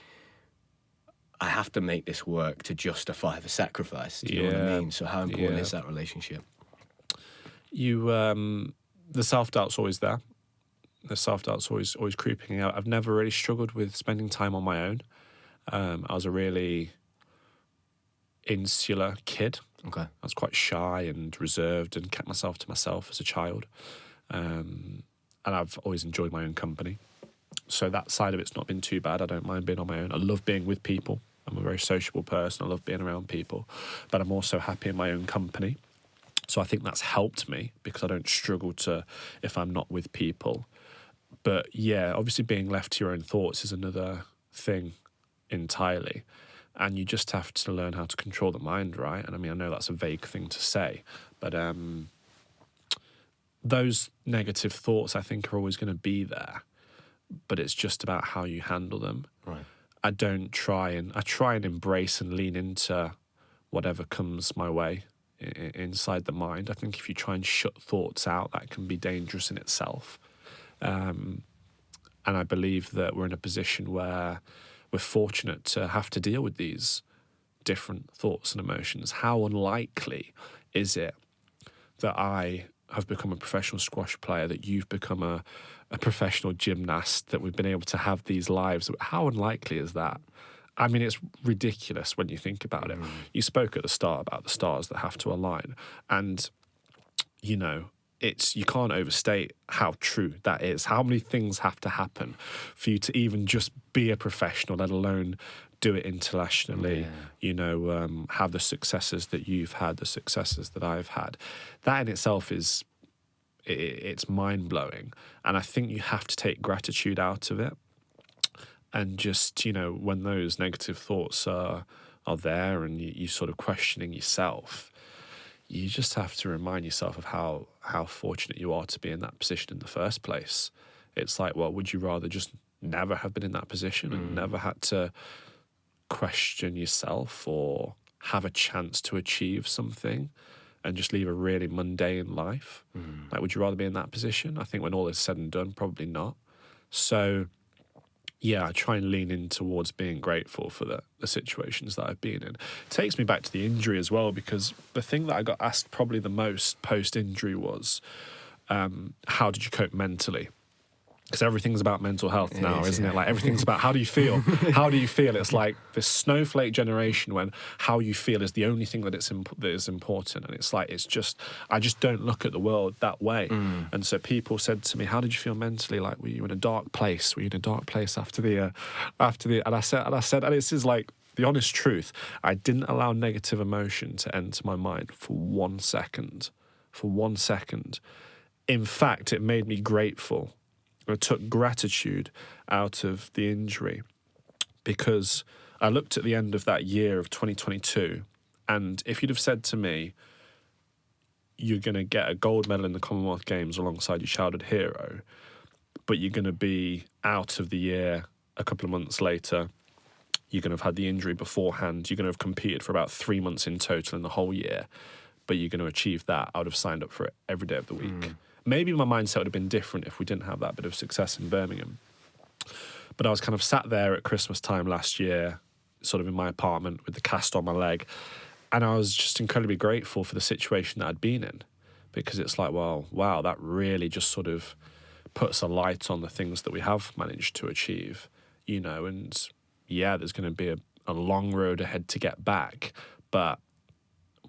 I have to make this work to justify the sacrifice. Do you know what I mean? So how important is that relationship? The self-doubt's always there. The self-doubt's always creeping out. I've never really struggled with spending time on my own. I was a really insular kid. Okay. I was quite shy and reserved and kept myself to myself as a child. And I've always enjoyed my own company. So that side of it's not been too bad. I don't mind being on my own. I love being with people. I'm a very sociable person. I love being around people. But I'm also happy in my own company. So I think that's helped me because I don't struggle if I'm not with people. But yeah, obviously being left to your own thoughts is another thing entirely. And you just have to learn how to control the mind, right? And I mean, I know that's a vague thing to say, but those negative thoughts I think are always going to be there. But it's just about how you handle them. Right. I try and embrace and lean into whatever comes my way inside the mind. I think if you try and shut thoughts out, that can be dangerous in itself. And I believe that we're in a position where we're fortunate to have to deal with these different thoughts and emotions. How unlikely is it that I have become a professional squash player, that you've become a professional gymnast, that we've been able to have these lives? How unlikely is that? I mean, it's ridiculous when you think about it. You spoke at the start about the stars that have to align. And, you know, you can't overstate how true that is. How many things have to happen for you to even just be a professional, let alone do it internationally, have the successes that you've had, the successes that I've had. That in itself it's mind-blowing. And I think you have to take gratitude out of it. And just, when those negative thoughts are there and you're sort of questioning yourself, you just have to remind yourself of how fortunate you are to be in that position in the first place. It's like, well, would you rather just never have been in that position and never had to question yourself or have a chance to achieve something and just leave a really mundane life? Like, would you rather be in that position? I think when all is said and done, probably not. So, yeah, I try and lean in towards being grateful for the situations that I've been in. It takes me back to the injury as well, because the thing that I got asked probably the most post-injury was, how did you cope mentally? Because everything's about mental health now, isn't it? Like, everything's about how do you feel? How do you feel? It's like this snowflake generation when how you feel is the only thing that is important. And it's like, I just don't look at the world that way. And so people said to me, how did you feel mentally? Like, were you in a dark place? Were you in a dark place after the, and I said, and this is like the honest truth. I didn't allow negative emotion to enter my mind for 1 second. For 1 second. In fact, it made me grateful. I took gratitude out of the injury because I looked at the end of that year of 2022, and if you'd have said to me, you're going to get a gold medal in the Commonwealth Games alongside your childhood hero, but you're going to be out of the year a couple of months later, you're going to have had the injury beforehand, you're going to have competed for about 3 months in total in the whole year, but you're going to achieve that, I would have signed up for it every day of the week. Maybe my mindset would have been different if we didn't have that bit of success in Birmingham. But I was kind of sat there at Christmas time last year, sort of in my apartment with the cast on my leg, and I was just incredibly grateful for the situation that I'd been in, because it's like, well, wow, that really just sort of puts a light on the things that we have managed to achieve, and yeah, there's going to be a long road ahead to get back, but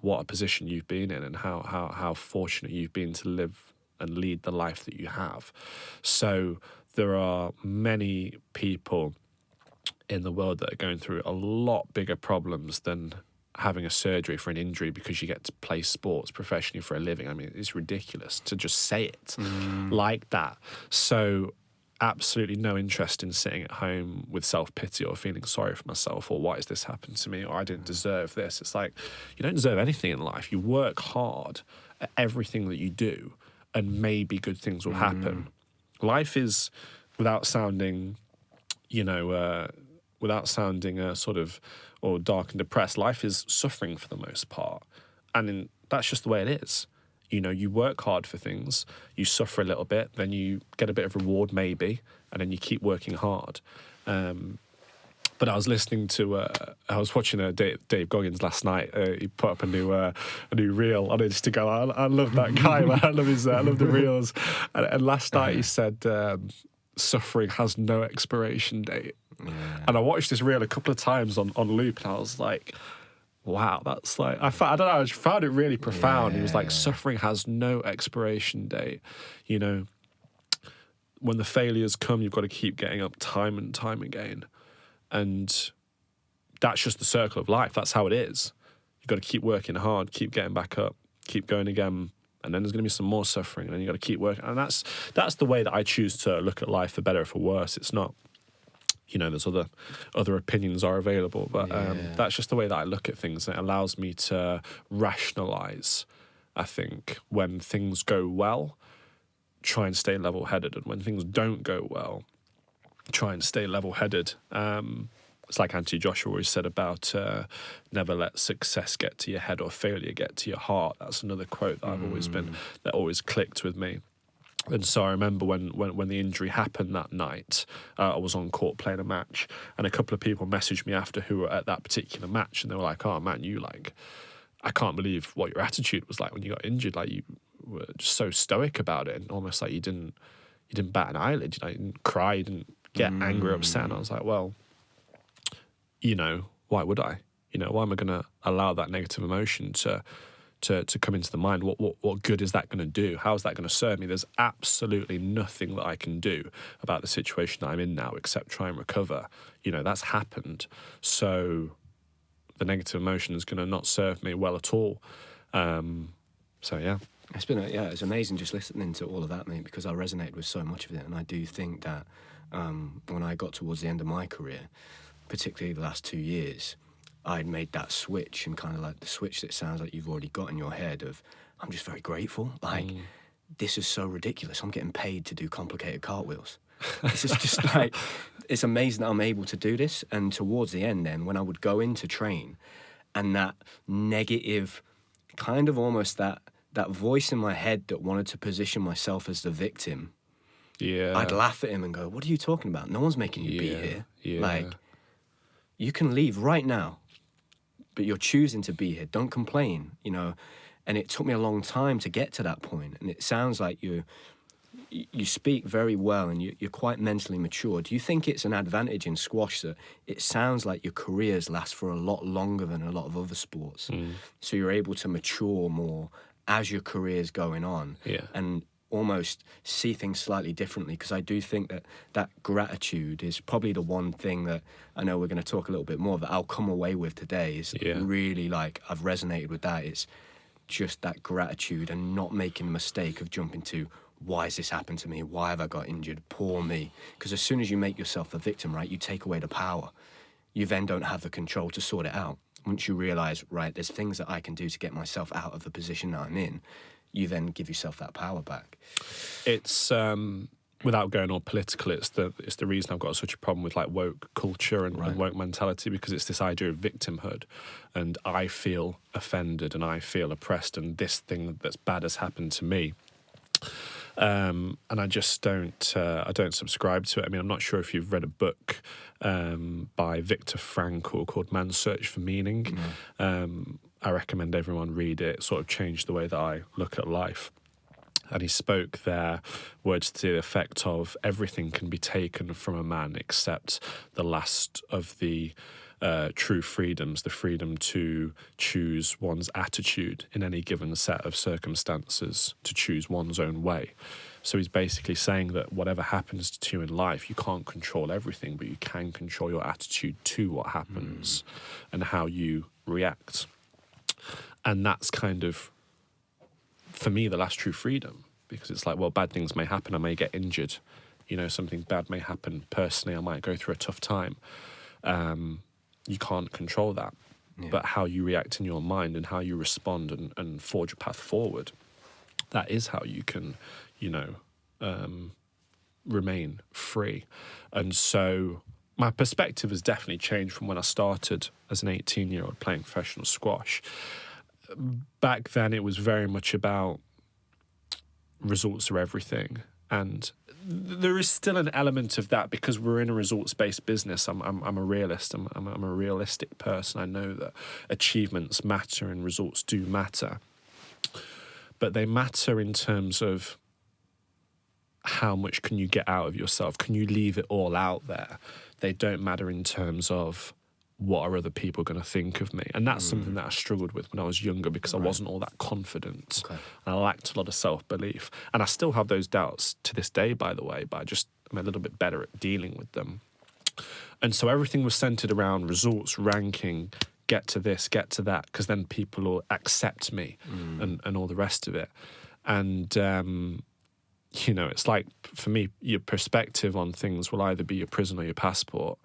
what a position you've been in and how fortunate you've been to live and lead the life that you have. So there are many people in the world that are going through a lot bigger problems than having a surgery for an injury because you get to play sports professionally for a living. I mean, it's ridiculous to just say it like that. So absolutely no interest in sitting at home with self-pity or feeling sorry for myself or why has this happened to me or I didn't deserve this. It's like, you don't deserve anything in life. You work hard at everything that you do and maybe good things will happen. Life is, without sounding sort of, or dark and depressed, life is suffering for the most part. And that's just the way it is. You work hard for things, you suffer a little bit, then you get a bit of reward maybe, and then you keep working hard. But I was listening to, I was watching Dave Goggins last night. He put up a new reel on Instagram. I love that guy, man. I love the reels. And last night he said, suffering has no expiration date. Yeah. And I watched this reel a couple of times on loop, and I was like, wow, that's like, I don't know, I just found it really profound. He was like, Yeah. suffering has no expiration date. You know, when the failures come, you've got to keep getting up time and time again. And that's just the circle of life. That's how it is. You've got to keep working hard, keep getting back up, keep going again. And then there's going to be some more suffering, and then you've got to keep working. And that's the way that I choose to look at life, for better or for worse. It's not, you know, there's other opinions are available, but that's just the way that I look at things. And it allows me to rationalize, I think, when things go well, try and stay level-headed. And when things don't go well, try and stay level-headed. It's like Anthony Joshua always said about never let success get to your head or failure get to your heart. That's another quote that I've always that always clicked with me. And so I remember when the injury happened that night, I was on court playing a match, and a couple of people messaged me after who were at that particular match, and they were like, "Oh man, I can't believe what your attitude was like when you got injured. Like, you were just so stoic about it, and almost like you didn't bat an eyelid. You know, you didn't cry, you didn't get angry or upset." And I was like, well, you know, why would I? You know, why am I going to allow that negative emotion to come into the mind? What good is that going to do? How is that going to serve me? There's absolutely nothing that I can do about the situation that I'm in now except try and recover. You know, that's happened. So the negative emotion is going to not serve me well at all. So yeah. It's amazing just listening to all of that, mate, because I resonated with so much of it. And I do think that when I got towards the end of my career, particularly the last 2 years, I'd made that switch, and kind of like the switch that sounds like you've already got in your head of, I'm just very grateful. Like, this is so ridiculous. I'm getting paid to do complicated cartwheels. This is just like, it's amazing that I'm able to do this. And towards the end then, when I would go in to train, and that negative, kind of almost that voice in my head that wanted to position myself as the victim, I'd laugh at him and go, what are you talking about? No one's making you be here. Like, you can leave right now, but you're choosing to be here. Don't complain, you know. And it took me a long time to get to that point. And it sounds like you speak very well, and you're quite mentally mature. Do you think it's an advantage in squash that it sounds like your careers last for a lot longer than a lot of other sports? So you're able to mature more as your career's going on, and almost see things slightly differently? Because I do think that gratitude is probably the one thing that I know we're going to talk a little bit more that I'll come away with today is really, like, I've resonated with that. It's just that gratitude and not making the mistake of jumping to, why has this happened to me? Why have I got injured? Poor me. Because as soon as you make yourself the victim, right, you take away the power. You then don't have the control to sort it out. Once you realise, right, there's things that I can do to get myself out of the position that I'm in, you then give yourself that power back. It's without going all political, it's the reason I've got such a problem with like woke culture and woke mentality, because it's this idea of victimhood, and I feel offended and I feel oppressed, and this thing that's bad has happened to me. And I just don't subscribe to it. I mean, I'm not sure if you've read a book by Viktor Frankl called Man's Search for Meaning. I recommend everyone read it. It sort of changed the way that I look at life. And he spoke there words to the effect of, everything can be taken from a man except the last of the true freedoms, the freedom to choose one's attitude in any given set of circumstances, to choose one's own way. So he's basically saying that whatever happens to you in life, you can't control everything, but you can control your attitude to what happens and how you react. And that's kind of, for me, the last true freedom, because it's like, well, bad things may happen. I may get injured. You know, something bad may happen personally. I might go through a tough time. You can't control that. But how you react in your mind and how you respond and forge a path forward, that is how you can, you know, remain free. And so my perspective has definitely changed from when I started as an 18-year-old playing professional squash. Back then, it was very much about results are everything. And there is still an element of that, because we're in a results-based business. I'm a realist. I'm a realistic person. I know that achievements matter and results do matter. But they matter in terms of how much can you get out of yourself? Can you leave it all out there? They don't matter in terms of what are other people going to think of me? And that's something that I struggled with when I was younger because I wasn't all that confident. Okay. And I lacked a lot of self-belief. And I still have those doubts to this day, by the way, but I'm a little bit better at dealing with them. And so everything was centered around results, ranking, get to this, get to that, because then people will accept me and all the rest of it. And, it's like, for me, your perspective on things will either be your prison or your passport.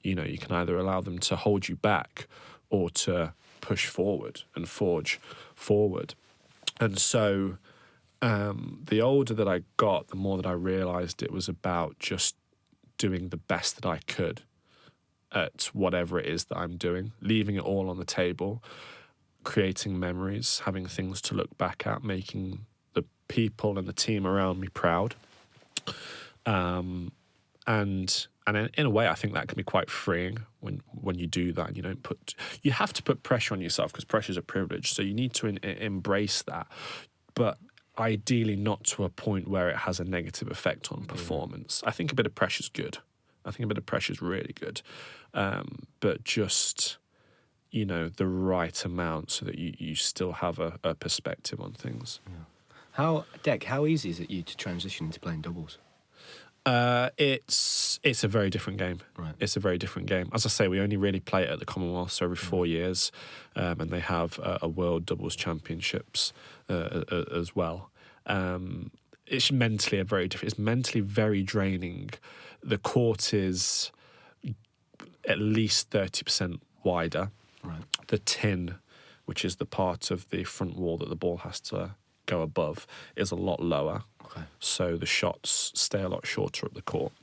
You can either allow them to hold you back or to push forward and forge forward. And so the older that I got, the more that I realised it was about just doing the best that I could at whatever it is that I'm doing, leaving it all on the table, creating memories, having things to look back at, making the people and the team around me proud. And in a way, I think that can be quite freeing when you do that. And you have to put pressure on yourself because pressure is a privilege. So you need to embrace that, but ideally not to a point where it has a negative effect on performance. I think a bit of pressure is good. I think a bit of pressure is really good, but just the right amount so that you still have a perspective on things. Yeah. How easy is it you to transition into playing doubles? It's a very different game. Right. It's a very different game. As I say, we only really play it at the Commonwealth, so every 4 years, and they have a World Doubles Championships as well. It's mentally It's mentally very draining. The court is at least 30% wider. Right. The tin, which is the part of the front wall that the ball has to go above, is a lot lower. Okay. So the shots stay a lot shorter up the court.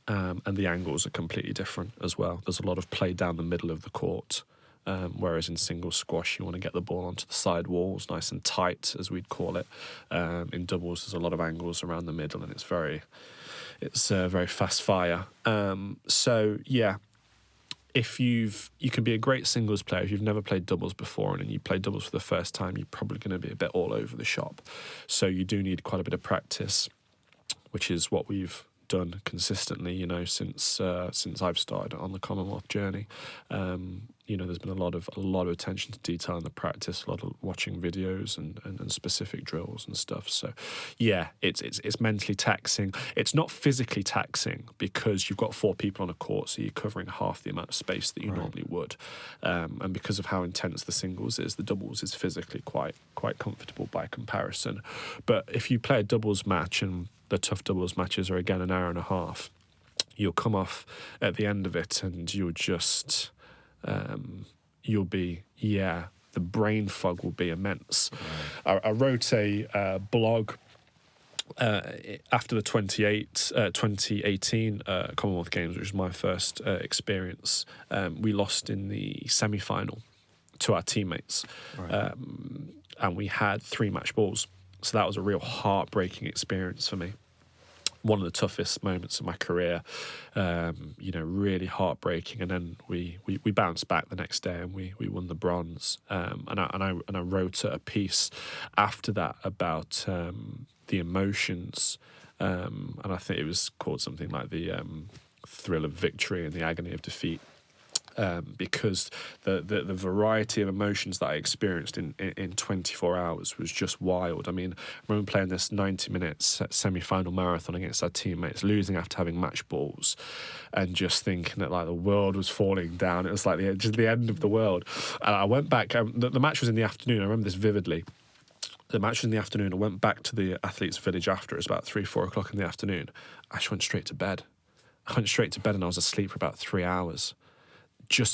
And the angles are completely different as well. There's a lot of play down the middle of the court, whereas in single squash, you want to get the ball onto the side walls, nice and tight, as we'd call it. In doubles, there's a lot of angles around the middle, and it's very fast fire. So yeah, if you can be a great singles player. If you've never played doubles before and you play doubles for the first time, you're probably going to be a bit all over the shop. So you do need quite a bit of practice, which is what we've done consistently, since I've started on the Commonwealth journey. There's been a lot of attention to detail in the practice, a lot of watching videos and specific drills and stuff. So, yeah, it's mentally taxing. It's not physically taxing because you've got 4 people on a court, so you're covering half the amount of space that you normally would. And because of how intense the singles is, the doubles is physically quite comfortable by comparison. But if you play a doubles match, and the tough doubles matches are again an hour and a half, you'll come off at the end of it and you'll just the brain fog will be immense. I wrote a blog after the 2018 Commonwealth Games, which was my first experience. We lost in the semi-final to our teammates, and we had 3 match balls. So that was a real heartbreaking experience for me. One of the toughest moments of my career, really heartbreaking. And then we bounced back the next day and we won the bronze. And I wrote a piece after that about the emotions, and I think it was called something like the thrill of victory and the agony of defeat. Because the variety of emotions that I experienced in 24 hours was just wild. I mean, I remember playing this 90-minute semi-final marathon against our teammates, losing after having match balls, and just thinking that the world was falling down. It was like the end of the world. And I went back. The match was in the afternoon. I remember this vividly. The match was in the afternoon. I went back to the athletes' village after. It was about 3-4 o'clock in the afternoon. I just went straight to bed. And I was asleep for about 3 hours.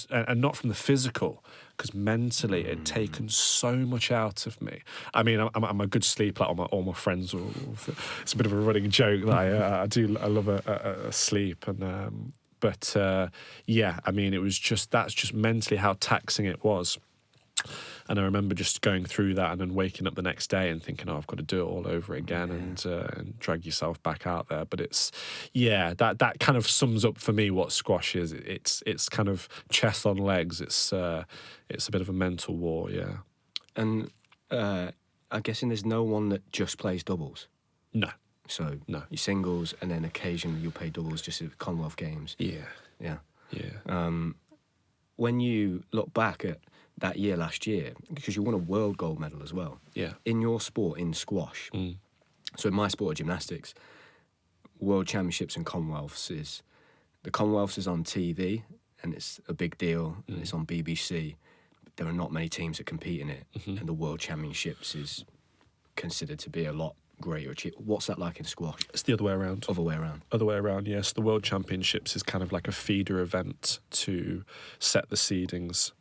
And not from the physical, because mentally it had taken so much out of me. I mean, I'm a good sleeper. All my friends it's a bit of a running joke that I love a sleep. And but I mean, that's just mentally how taxing it was. And I remember just going through that and then waking up the next day and thinking, I've got to do it all over again and drag yourself back out there. But that kind of sums up for me what squash is. It's kind of chess on legs. It's a bit of a mental war, yeah. And I'm guessing there's no one that just plays doubles? No. So no, you singles and then occasionally you'll play doubles just at the Commonwealth Games? Yeah. Yeah. Yeah. when you look back at that year last year, because you won a world gold medal as well, Yeah. in your sport, in squash, so in my sport of gymnastics, World Championships and Commonwealths the Commonwealths is on TV and it's a big deal and it's on BBC. There are not many teams that compete in it, and the World Championships is considered to be a lot greater achievement. What's that like in squash? It's the other way around. Other way around. Other way around, yes. The World Championships is kind of like a feeder event to set the seedings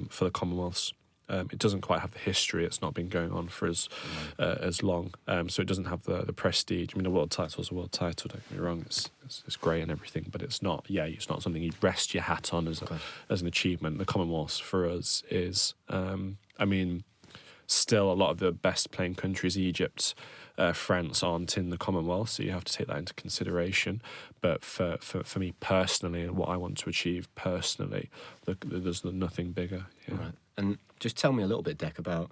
for the Commonwealths. It doesn't quite have the history. It's not been going on for as long, so it doesn't have the prestige. I mean, a world title is a world title. Don't get me wrong; it's great and everything, but it's not. Yeah, it's not something you'd rest your hat on as an achievement. The Commonwealths for us is, I mean, still a lot of the best playing countries, Egypt, France, aren't in the Commonwealth, so you have to take that into consideration. But for me personally, and what I want to achieve personally, there's nothing bigger. Yeah. Right. And just tell me a little bit, Dec, about,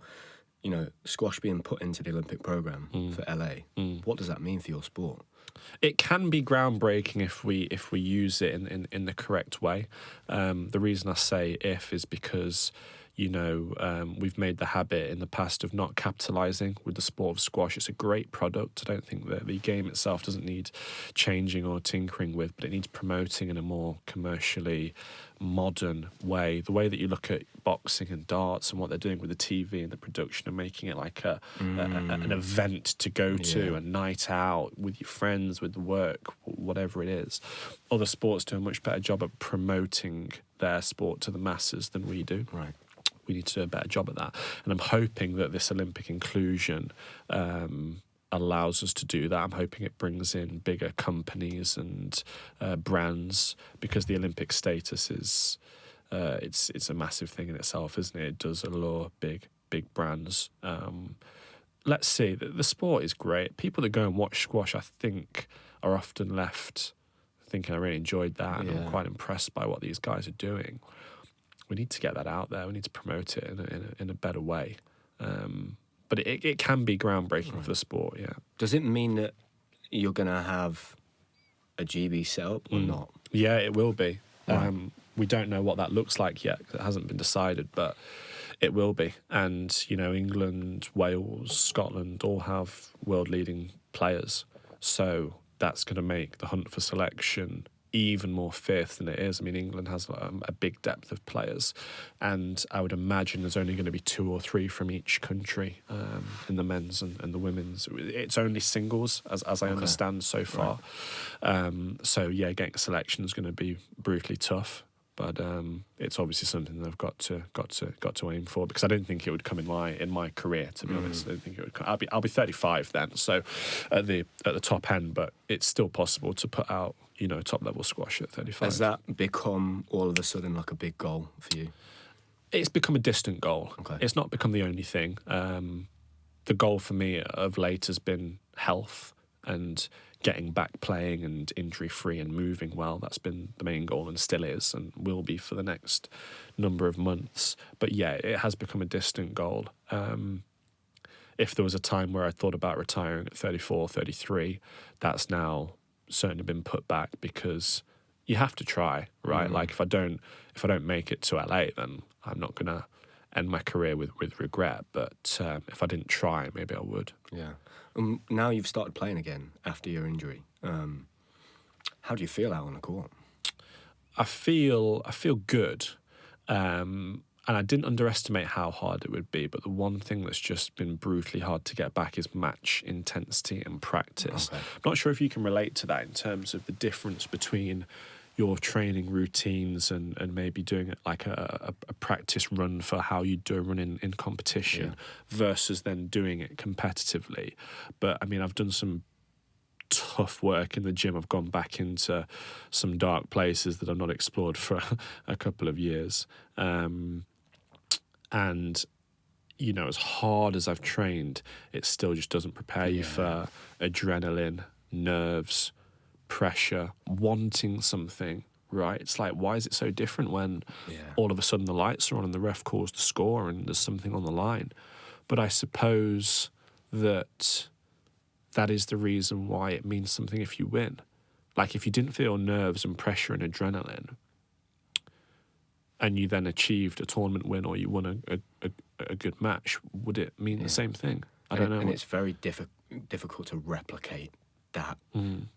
squash being put into the Olympic programme for LA. What does that mean for your sport? It can be groundbreaking if we use it in the correct way. The reason I say if is because we've made the habit in the past of not capitalising with the sport of squash. It's a great product. I don't think that the game itself doesn't need changing or tinkering with, but it needs promoting in a more commercially modern way. The way that you look at boxing and darts and what they're doing with the TV and the production and making it like an event to go to, a night out with your friends, with the work, whatever it is. Other sports do a much better job at promoting their sport to the masses than we do. Right. We need to do a better job at that. And I'm hoping that this Olympic inclusion allows us to do that. I'm hoping it brings in bigger companies and brands, because the Olympic status is it's a massive thing in itself, isn't it? It does allure big brands. Let's see. The sport is great. People that go and watch squash, I think, are often left thinking, I really enjoyed that, and I'm quite impressed by what these guys are doing. We need to get that out there. We need to promote it in a better way. But it can be groundbreaking for the sport, yeah. Does it mean that you're going to have a GB set up or not? Yeah, it will be. Right. We don't know what that looks like yet. It hasn't been decided, but it will be. And, England, Wales, Scotland all have world-leading players. So that's going to make the hunt for selection even more fierce than it is. I mean, England has a big depth of players, and I would imagine there's only going to be 2 or 3 from each country in the men's and the women's. It's only singles, as I understand so far. Right. So yeah, getting a selection is going to be brutally tough. But it's obviously something that I've got to aim for, because I didn't think it would come in my career, to be honest. I didn't think it would come. I'll be 35 then, so at the top end, but it's still possible to put out top level squash at 35. Has that become all of a sudden like a big goal for you? It's become a distant goal. Okay. It's not become the only thing. The goal for me of late has been health and getting back playing and injury-free and moving well. That's been the main goal, and still is, and will be for the next number of months. But yeah, it has become a distant goal. If there was a time where I thought about retiring at 34, 33, that's now certainly been put back, because you have to try, right? Like if I don't make it to LA, then I'm not gonna end my career with regret. But if I didn't try, maybe I would. Yeah. Now you've started playing again after your injury. How do you feel out on the court? I feel good, and I didn't underestimate how hard it would be. But the one thing that's just been brutally hard to get back is match intensity and practice. Okay. I'm not sure if you can relate to that in terms of the difference between your training routines and maybe doing it like a practice run for how you do a run in competition versus then doing it competitively. But I mean, I've done some tough work in the gym. I've gone back into some dark places that I've not explored for a couple of years. And as hard as I've trained, it still just doesn't prepare you for adrenaline, nerves, pressure, wanting something, right? It's like, why is it so different when all of a sudden the lights are on and the ref calls the score and there's something on the line? But I suppose that is the reason why it means something if you win. Like if you didn't feel nerves and pressure and adrenaline, and you then achieved a tournament win or you won a good match, would it mean the same thing? I don't know. And it's very difficult to replicate that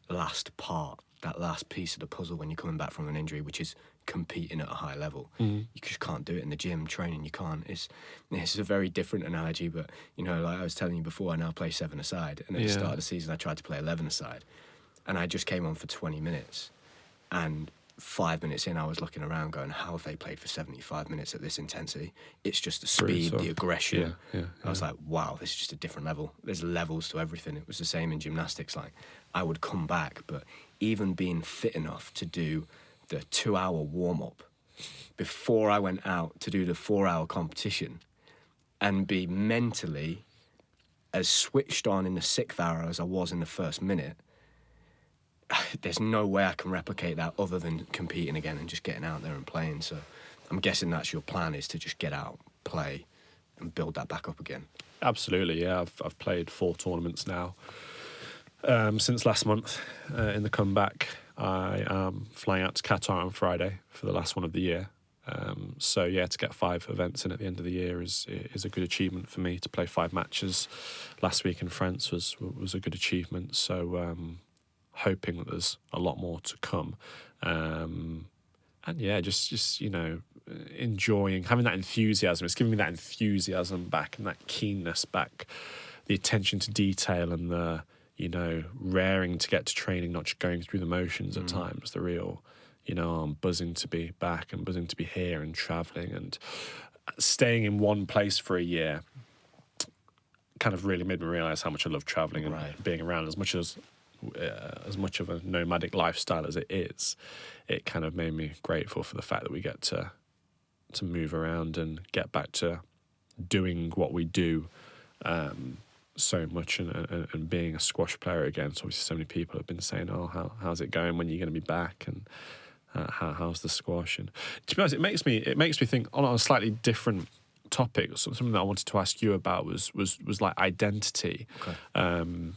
last part, that last piece of the puzzle when you're coming back from an injury, which is competing at a high level. You just can't do it in the gym training. You can't. It's a very different analogy, but like I was telling you before, I now play 7-a-side, and at the start of the season I tried to play 11-a-side, and I just came on for 20 minutes, and 5 minutes in I was looking around going, how have they played for 75 minutes at this intensity? It's just the speed, the aggression. I was like, wow, this is just a different level. There's levels to everything. It was the same in gymnastics. Like, I would come back, but even being fit enough to do the 2-hour warm-up before I went out to do the 4-hour competition and be mentally as switched on in the 6th hour as I was in the first minute, there's no way I can replicate that other than competing again and just getting out there and playing. So I'm guessing that's your plan, is to just get out, play, and build that back up again. Absolutely, yeah. I've played 4 tournaments now since last month. In the comeback, I am flying out to Qatar on Friday for the last one of the year. So yeah, to get 5 events in at the end of the year is a good achievement for me. To play 5 matches last week in France was a good achievement. So hoping that there's a lot more to come, and yeah, just enjoying having that enthusiasm. It's giving me that enthusiasm back and that keenness back, the attention to detail and the raring to get to training, not just going through the motions at times. The real, I'm buzzing to be back and buzzing to be here and traveling and staying in one place for a year. Kind of really made me realize how much I love traveling and being around. As much of a nomadic lifestyle as it is, it kind of made me grateful for the fact that we get to move around and get back to doing what we do so much and being a squash player again. So obviously so many people have been saying, oh, how's it going, when are you going to be back, and how's the squash? And to be honest, it makes me think on a slightly different topic. Something that I wanted to ask you about was like identity. And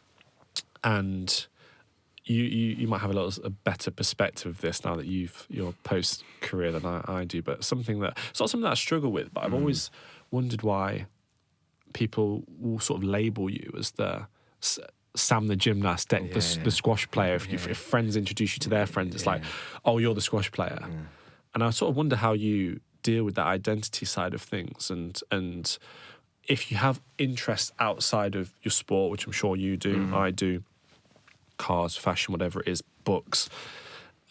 you might have a better perspective of this now that you're post career than I do, but it's not something that I struggle with. But I've always wondered why people will sort of label you as the Sam the gymnast, the squash player. If friends introduce you to their friends, it's like, oh, you're the squash player. And I sort of wonder how you deal with that identity side of things, and if you have interests outside of your sport, which I'm sure you do, I do, cars, fashion, whatever it is, books,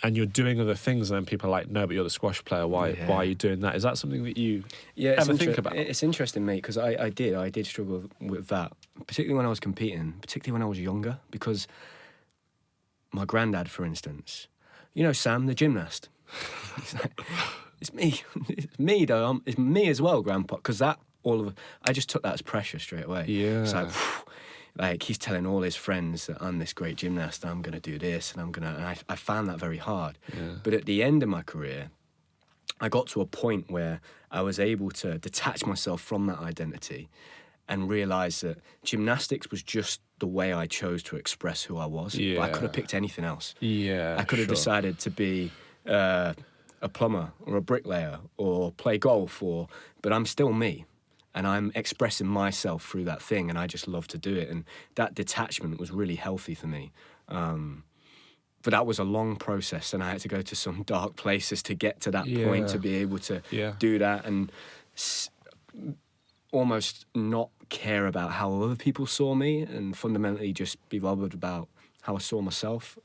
and you're doing other things, and then people are like, no, but you're the squash player, why are you doing that? Is that something that you ever think about? It's interesting, mate, because I did struggle with that, particularly when I was competing, particularly when I was younger, because my granddad, for instance, Sam the gymnast, it's me though, it's me as well, Grandpa, because I just took that as pressure straight away. It's like he's telling all his friends that I'm this great gymnast, and I'm going to do this, and I found that very hard. But at the end of my career, I got to a point where I was able to detach myself from that identity and realise that gymnastics was just the way I chose to express who I was. But I could have picked anything else. I could have decided to be a plumber or a bricklayer or play golf, but I'm still me. And I'm expressing myself through that thing, and I just love to do it. And that detachment was really healthy for me. But that was a long process, and I had to go to some dark places to get to that point, to be able to do that and almost not care about how other people saw me, and fundamentally just be bothered about how I saw myself.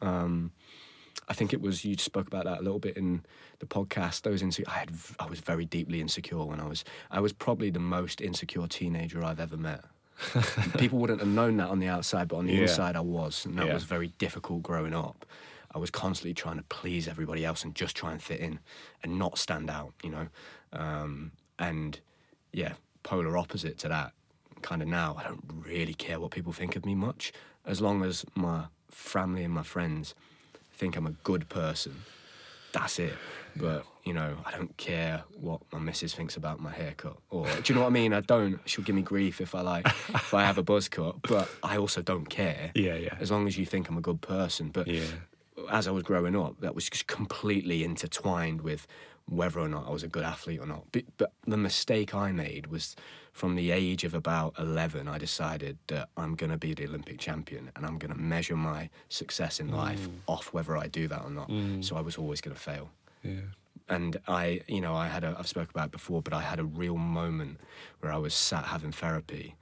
I think it was, you spoke about that a little bit in the podcast. I was very deeply insecure when I was probably the most insecure teenager I've ever met. People wouldn't have known that on the outside, but on the inside I was, and that was very difficult growing up. I was constantly trying to please everybody else and just try and fit in and not stand out, and polar opposite to that. Kind of now, I don't really care what people think of me much, as long as my family and my friends think I'm a good person. That's it. But I don't care what my missus thinks about my haircut, or do you know what I mean? She'll give me grief if I have a buzz cut, but I also don't care. As long as you think I'm a good person. But as I was growing up, that was just completely intertwined with whether or not I was a good athlete or not. But the mistake I made was from the age of about 11, I decided that I'm going to be the Olympic champion and I'm going to measure my success in life off whether I do that or not. So I was always going to fail. Yeah. And I've spoken about it before, but I had a real moment where I was sat having therapy,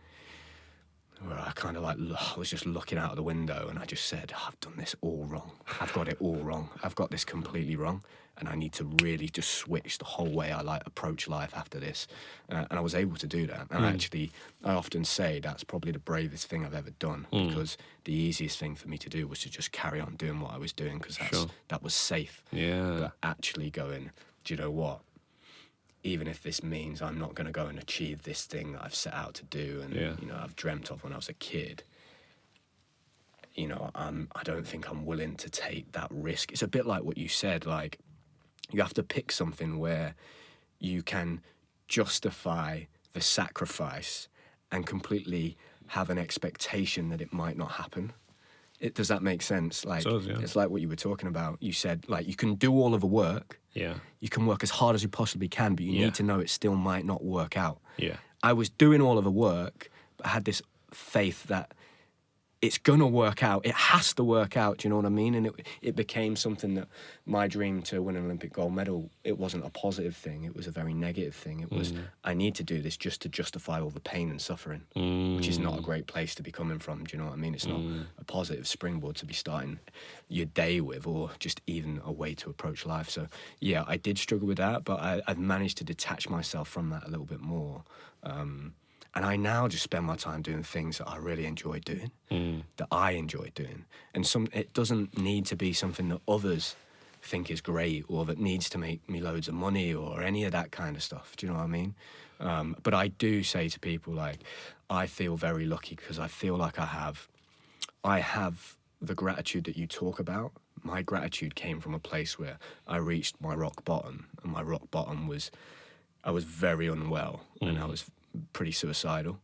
where I kind of I was just looking out of the window and I just said, I've done this all wrong. I've got it all wrong. I've got this completely wrong. And I need to really just switch the whole way I approach life after this. And I was able to do that. And actually, I often say that's probably the bravest thing I've ever done, because the easiest thing for me to do was to just carry on doing what I was doing, because that was safe. Yeah. But actually going, do you know what? Even if this means I'm not going to go and achieve this thing that I've set out to do and, I've dreamt of when I was a kid, I don't think I'm willing to take that risk. It's a bit like what you said, like, you have to pick something where you can justify the sacrifice and completely have an expectation that it might not happen. Does that make sense? Like, it does, yeah. It's like what you were talking about. You said, like, you can do all of the work. Yeah. You can work as hard as you possibly can, but you need to know it still might not work out. Yeah. I was doing all of the work, but I had this faith that it's going to work out. It has to work out, do you know what I mean? And it became something that my dream to win an Olympic gold medal, it wasn't a positive thing. It was a very negative thing. It was, I need to do this just to justify all the pain and suffering, which is not a great place to be coming from, do you know what I mean? It's not a positive springboard to be starting your day with, or just even a way to approach life. So, yeah, I did struggle with that, but I've managed to detach myself from that a little bit more. And I now just spend my time doing things that I really enjoy doing, that I enjoy doing. And it doesn't need to be something that others think is great or that needs to make me loads of money or any of that kind of stuff. Do you know what I mean? But I do say to people, like, I feel very lucky because I feel like I have the gratitude that you talk about. My gratitude came from a place where I reached my rock bottom, and my rock bottom was I was very unwell and I was pretty suicidal.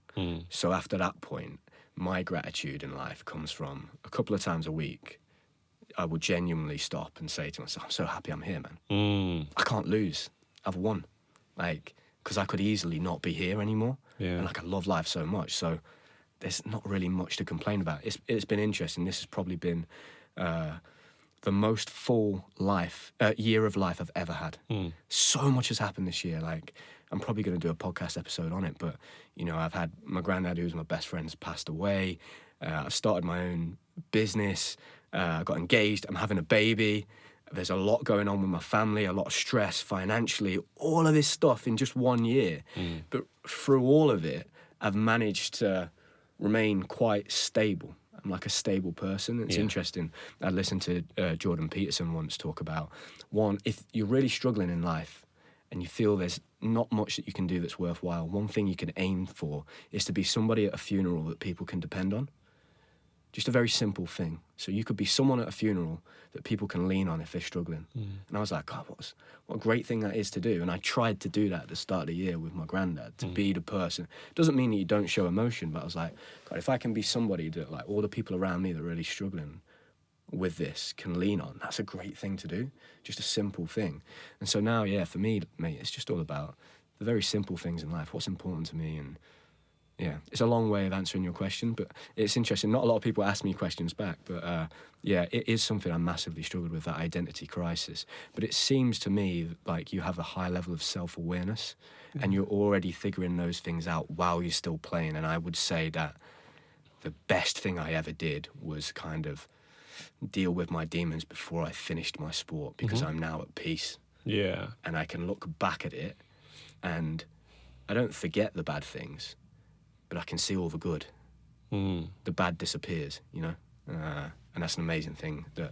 So after that point, my gratitude in life comes from a couple of times a week. I would genuinely stop and say to myself, I'm so happy I'm here, man. I can't lose. I've won. Like, because I could easily not be here anymore. Yeah. And like, I love life so much. So there's not really much to complain about. It's been interesting. This has probably been the most full year of life I've ever had. So much has happened this year. Like, I'm probably going to do a podcast episode on it, but, I've had my granddad, who was my best friend, passed away. I've started my own business. I got engaged. I'm having a baby. There's a lot going on with my family, a lot of stress financially, all of this stuff in just 1 year. But through all of it, I've managed to remain quite stable. I'm like a stable person. It's interesting. I listened to Jordan Peterson once talk about, if you're really struggling in life and you feel there's not much that you can do that's worthwhile, one thing you can aim for is to be somebody at a funeral that people can depend on. Just a very simple thing. So you could be someone at a funeral that people can lean on if they're struggling. And I was like, God, what a great thing that is to do. And I tried to do that at the start of the year with my granddad, to be the person. Doesn't mean that you don't show emotion, but I was like, God, if I can be somebody that, like, all the people around me that are really struggling with this can lean on, that's a great thing to do. Just a simple thing. And so now, for me, mate, it's just all about the very simple things in life, what's important to me. And yeah, it's a long way of answering your question, but it's interesting. Not a lot of people ask me questions back, but it is something I massively struggled with, that identity crisis. But it seems to me like you have a high level of self-awareness and you're already figuring those things out while you're still playing. And I would say that the best thing I ever did was kind of deal with my demons before I finished my sport, because I'm now at peace. Yeah. And I can look back at it and I don't forget the bad things, but I can see all the good. The bad disappears, and that's an amazing thing that,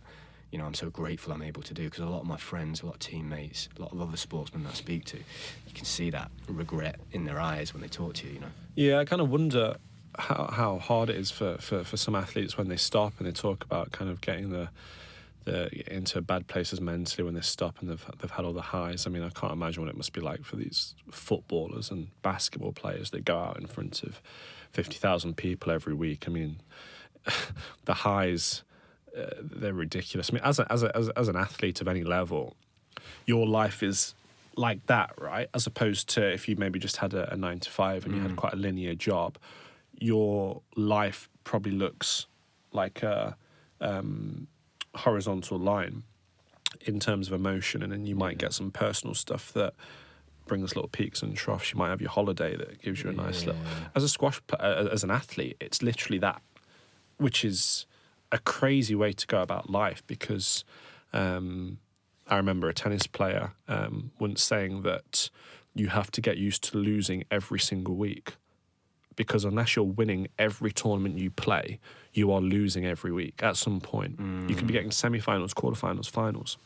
I'm so grateful I'm able to do, because a lot of my friends, a lot of teammates, a lot of other sportsmen that I speak to, you can see that regret in their eyes when they talk to you, Yeah, I kind of wonder how hard it is for some athletes when they stop and they talk about kind of getting the into bad places mentally when they stop and they've had all the highs. I mean, I can't imagine what it must be like for these footballers and basketball players that go out in front of 50,000 people every week. I mean, the highs they're ridiculous. I mean, as an athlete of any level, your life is like that, right? As opposed to if you maybe just had a 9 to 5 and you had quite a linear job, your life probably looks like a horizontal line in terms of emotion, and then you might get some personal stuff that brings little peaks and troughs. You might have your holiday that gives you a nice little. As a as an athlete, it's literally that, which is a crazy way to go about life, because I remember a tennis player once saying that you have to get used to losing every single week, because unless you're winning every tournament you play, you are losing every week at some point. You could be getting semi-finals, quarterfinals, finals.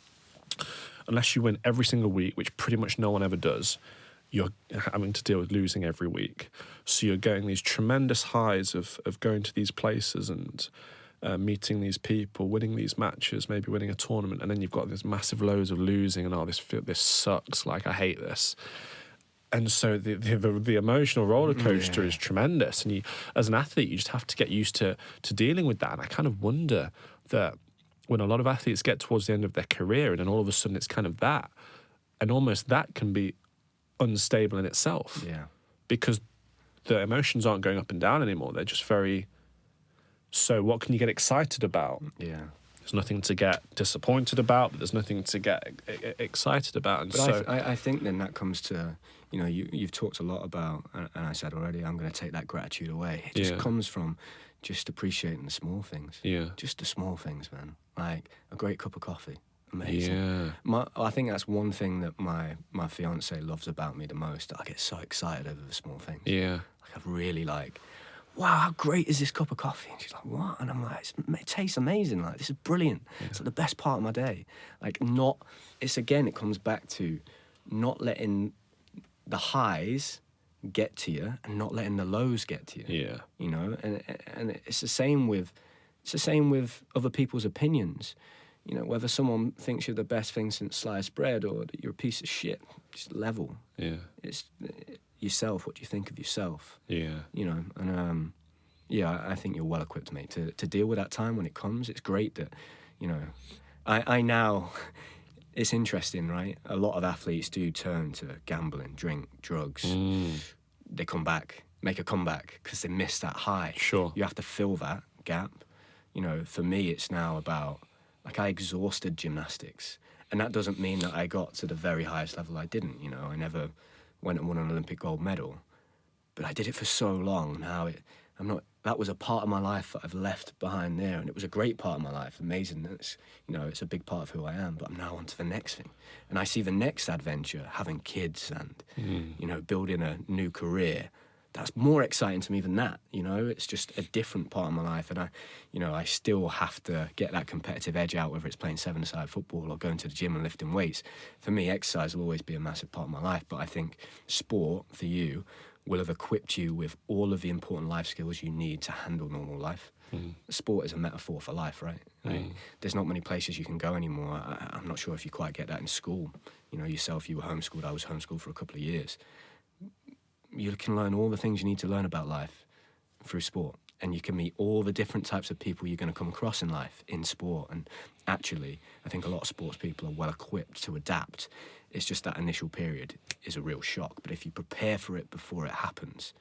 Unless you win every single week, which pretty much no one ever does, you're having to deal with losing every week. So you're getting these tremendous highs of going to these places and meeting these people, winning these matches, maybe winning a tournament, and then you've got this massive lows of losing and this sucks, like I hate this. And so the emotional roller coaster is tremendous, and you, as an athlete, you just have to get used to dealing with that. And I kind of wonder that when a lot of athletes get towards the end of their career, and then all of a sudden it's kind of that, and almost that can be unstable in itself. Yeah. Because the emotions aren't going up and down anymore. They're just very. So what can you get excited about? Yeah. There's nothing to get disappointed about, but there's nothing to get excited about. And but so I think then that comes to, you know, you've talked a lot about, and I said already, I'm going to take that gratitude away. It just comes from just appreciating the small things. Yeah. Just the small things, man. Like a great cup of coffee. Amazing. Yeah. I think that's one thing that my fiance loves about me the most. I get so excited over the small things. Yeah. Like I really like, wow, how great is this cup of coffee? And she's like, what? And I'm like, it tastes amazing. Like, this is brilliant. Yeah. It's like the best part of my day. Like, it comes back to not letting the highs get to you and not letting the lows get to you. Yeah. You know, and it's the same with other people's opinions. You know, whether someone thinks you're the best thing since sliced bread or that you're a piece of shit, just level. Yeah. It's yourself, what do you think of yourself? Yeah. You know, and I think you're well equipped, mate, to deal with that time when it comes. It's great that, you know, I now, it's interesting, right? A lot of athletes do turn to gambling, drink, drugs. They make a comeback because they miss that high. Sure. You have to fill that gap. You know, for me, it's now about, like, I exhausted gymnastics. And that doesn't mean that I got to the very highest level. I didn't, you know. I never went and won an Olympic gold medal. But I did it for so long. Now that was a part of my life that I've left behind there. And it was a great part of my life. Amazing. It's, you know, it's a big part of who I am. But I'm now on to the next thing. And I see the next adventure, having kids and, you know, building a new career. That's more exciting to me than that, you know. It's just a different part of my life, and I still have to get that competitive edge out, whether it's playing seven-a-side football or going to the gym and lifting weights. For me, exercise will always be a massive part of my life, but I think sport, for you, will have equipped you with all of the important life skills you need to handle normal life. Sport is a metaphor for life, right? Like, there's not many places you can go anymore. I'm not sure if you quite get that in school. You know, yourself, you were homeschooled. I was homeschooled for a couple of years. You can learn all the things you need to learn about life through sport, and you can meet all the different types of people you're going to come across in life in sport. And actually, I think a lot of sports people are well equipped to adapt. It's just that initial period is a real shock, but if you prepare for it before it happens,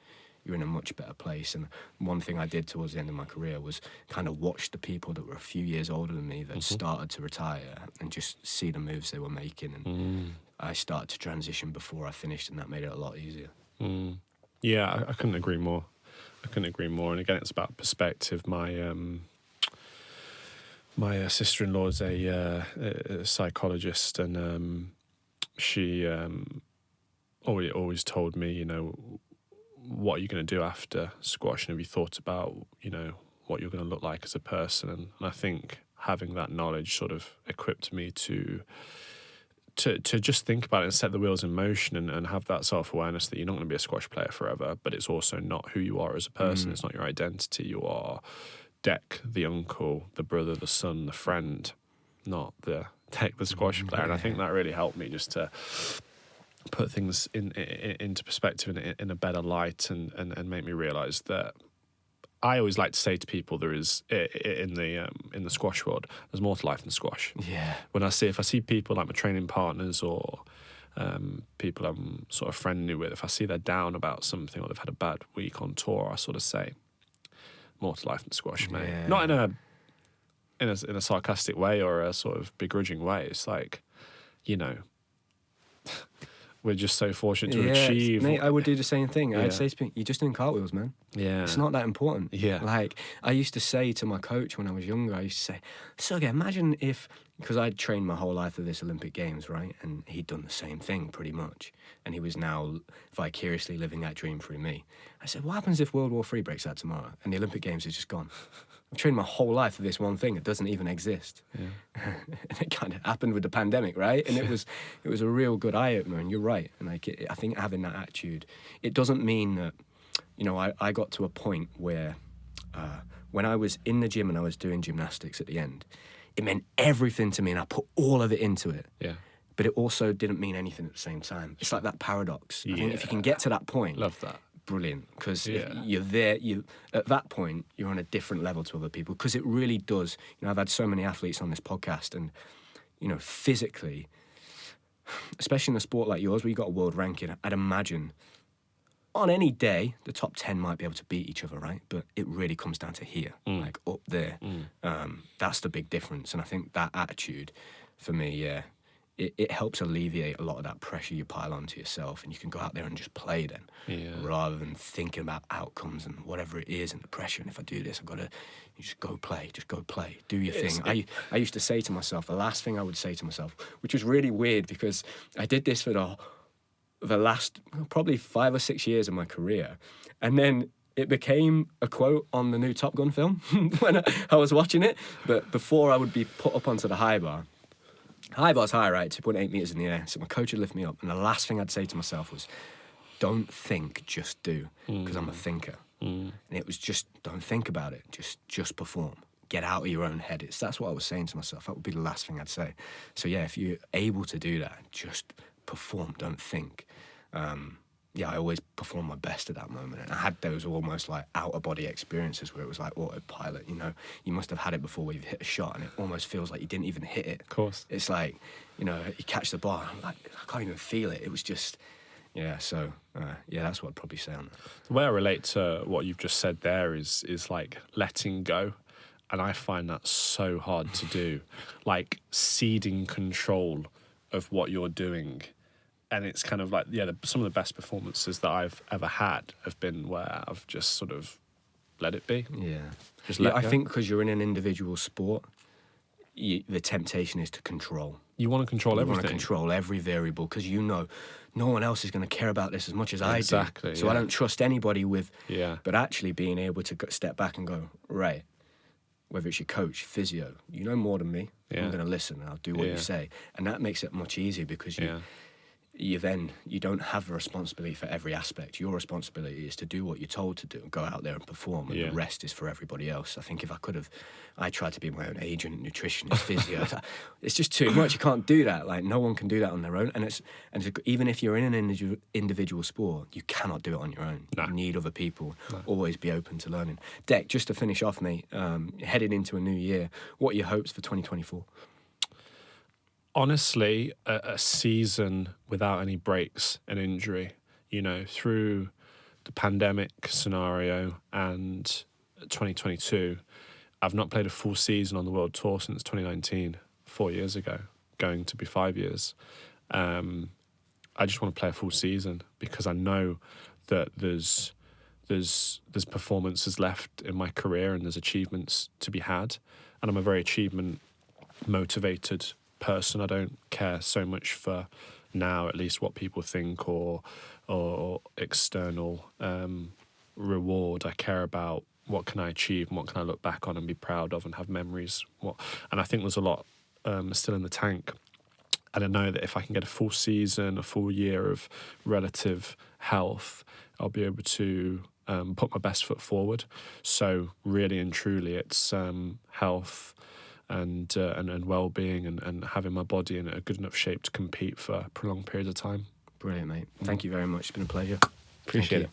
you're in a much better place. And one thing I did towards the end of my career was kind of watch the people that were a few years older than me that started to retire and just see the moves they were making. And I started to transition before I finished, and that made it a lot easier. Yeah, I couldn't agree more. And again, it's about perspective. My sister-in-law is a psychologist, and she always told me, you know, what are you going to do after squash, and have you thought about, you know, what you're going to look like as a person? And I think having that knowledge sort of equipped me to just think about it and set the wheels in motion and have that self-awareness that you're not going to be a squash player forever, but it's also not who you are as a person. It's not your identity. You are Dec, the uncle, the brother, the son, the friend, not the Dec, the squash player. And I think that really helped me just to put things into perspective in a better light and make me realise that I always like to say to people, there is in the squash world, there's more to life than squash. Yeah. If I see people like my training partners or people I'm sort of friendly with, if I see they're down about something or they've had a bad week on tour, I sort of say, more to life than squash, mate. Yeah. Not in a sarcastic way or a sort of begrudging way. It's like, you know, we're just so fortunate to achieve. Mate, I would do the same thing. Yeah. I'd say to people, you're just doing cartwheels, man. Yeah. It's not that important. Yeah. Like, I used to say to my coach when I was younger, I used to say, Sergey, imagine if, because I'd trained my whole life for this Olympic Games, right? And he'd done the same thing pretty much. And he was now vicariously living that dream through me. I said, what happens if World War III breaks out tomorrow and the Olympic Games is just gone? I've trained my whole life for this one thing that doesn't even exist. Yeah. And it kind of happened with the pandemic, right? And it was a real good eye-opener, and you're right. And I think having that attitude, it doesn't mean that, you know, I got to a point where when I was in the gym and I was doing gymnastics at the end, it meant everything to me and I put all of it into it. Yeah. But it also didn't mean anything at the same time. It's like that paradox. I think if you can get to that point, Love that. brilliant, because you're there. At that point, you're on a different level to other people, because it really does. You know, I've had so many athletes on this podcast, and you know, physically, especially in a sport like yours, where you got a world ranking, I'd imagine on any day the top 10 might be able to beat each other, right? But it really comes down to here, like up there. That's the big difference, and I think that attitude, for me, it helps alleviate a lot of that pressure you pile onto yourself, and you can go out there and just play then, rather than thinking about outcomes and whatever it is and the pressure. And if I do this, you just go play, do your thing. I used to say to myself, the last thing I would say to myself, which was really weird because I did this for the last probably 5 or 6 years of my career, and then it became a quote on the new Top Gun film when I was watching it. But before I would be put up onto the high bar. High bar's high, right? 2.8 metres in the air. So my coach would lift me up, and the last thing I'd say to myself was, don't think, just do, because I'm a thinker. And it was just, don't think about it, just perform. Get out of your own head. That's what I was saying to myself. That would be the last thing I'd say. So yeah, if you're able to do that, just perform, don't think. I always perform my best at that moment. And I had those almost like out-of-body experiences where it was like autopilot, you know. You must have had it before where you've hit a shot and it almost feels like you didn't even hit it. Of course. It's like, you know, you catch the bar and I'm like, I can't even feel it. It was just, that's what I'd probably say on that. The way I relate to what you've just said there is like letting go. And I find that so hard to do. Like ceding control of what you're doing. And it's kind of like, some of the best performances that I've ever had have been where I've just sort of let it be. Yeah. Just let I go. think because you're in an individual sport, the temptation is to control. You want to control everything. You want to control every variable because you know no one else is going to care about this as much as I do. Exactly. So I don't trust anybody with... Yeah. But actually being able to step back and go, right, whether it's your coach, physio, you know more than me. Yeah. I'm going to listen and I'll do what you say. And that makes it much easier because you don't have the responsibility for every aspect. Your responsibility is to do what you're told to do, go out there and perform, and the rest is for everybody else. I think if I tried to be my own agent, nutritionist, physio, it's just too much. You can't do that. Like, no one can do that on their own. And even if you're in an individual sport, you cannot do it on your own. No. You need other people. No. Always be open to learning. Dec, just to finish off, mate, heading into a new year, what are your hopes for 2024? Honestly, a season without any breaks and injury, you know, through the pandemic scenario and 2022, I've not played a full season on the World Tour since 2019, 4 years ago, going to be 5 years. I just want to play a full season because I know that there's performances left in my career and there's achievements to be had. And I'm a very achievement motivated person. I don't care so much for now, at least, what people think or external reward. I care about what can I achieve and what can I look back on and be proud of and have memories. And I think there's a lot still in the tank. And I know that if I can get a full season, a full year of relative health, I'll be able to put my best foot forward. So really and truly, it's health and well-being and having my body in a good enough shape to compete for prolonged periods of time. Brilliant, mate. Thank you very much. It's been a pleasure. Appreciate it.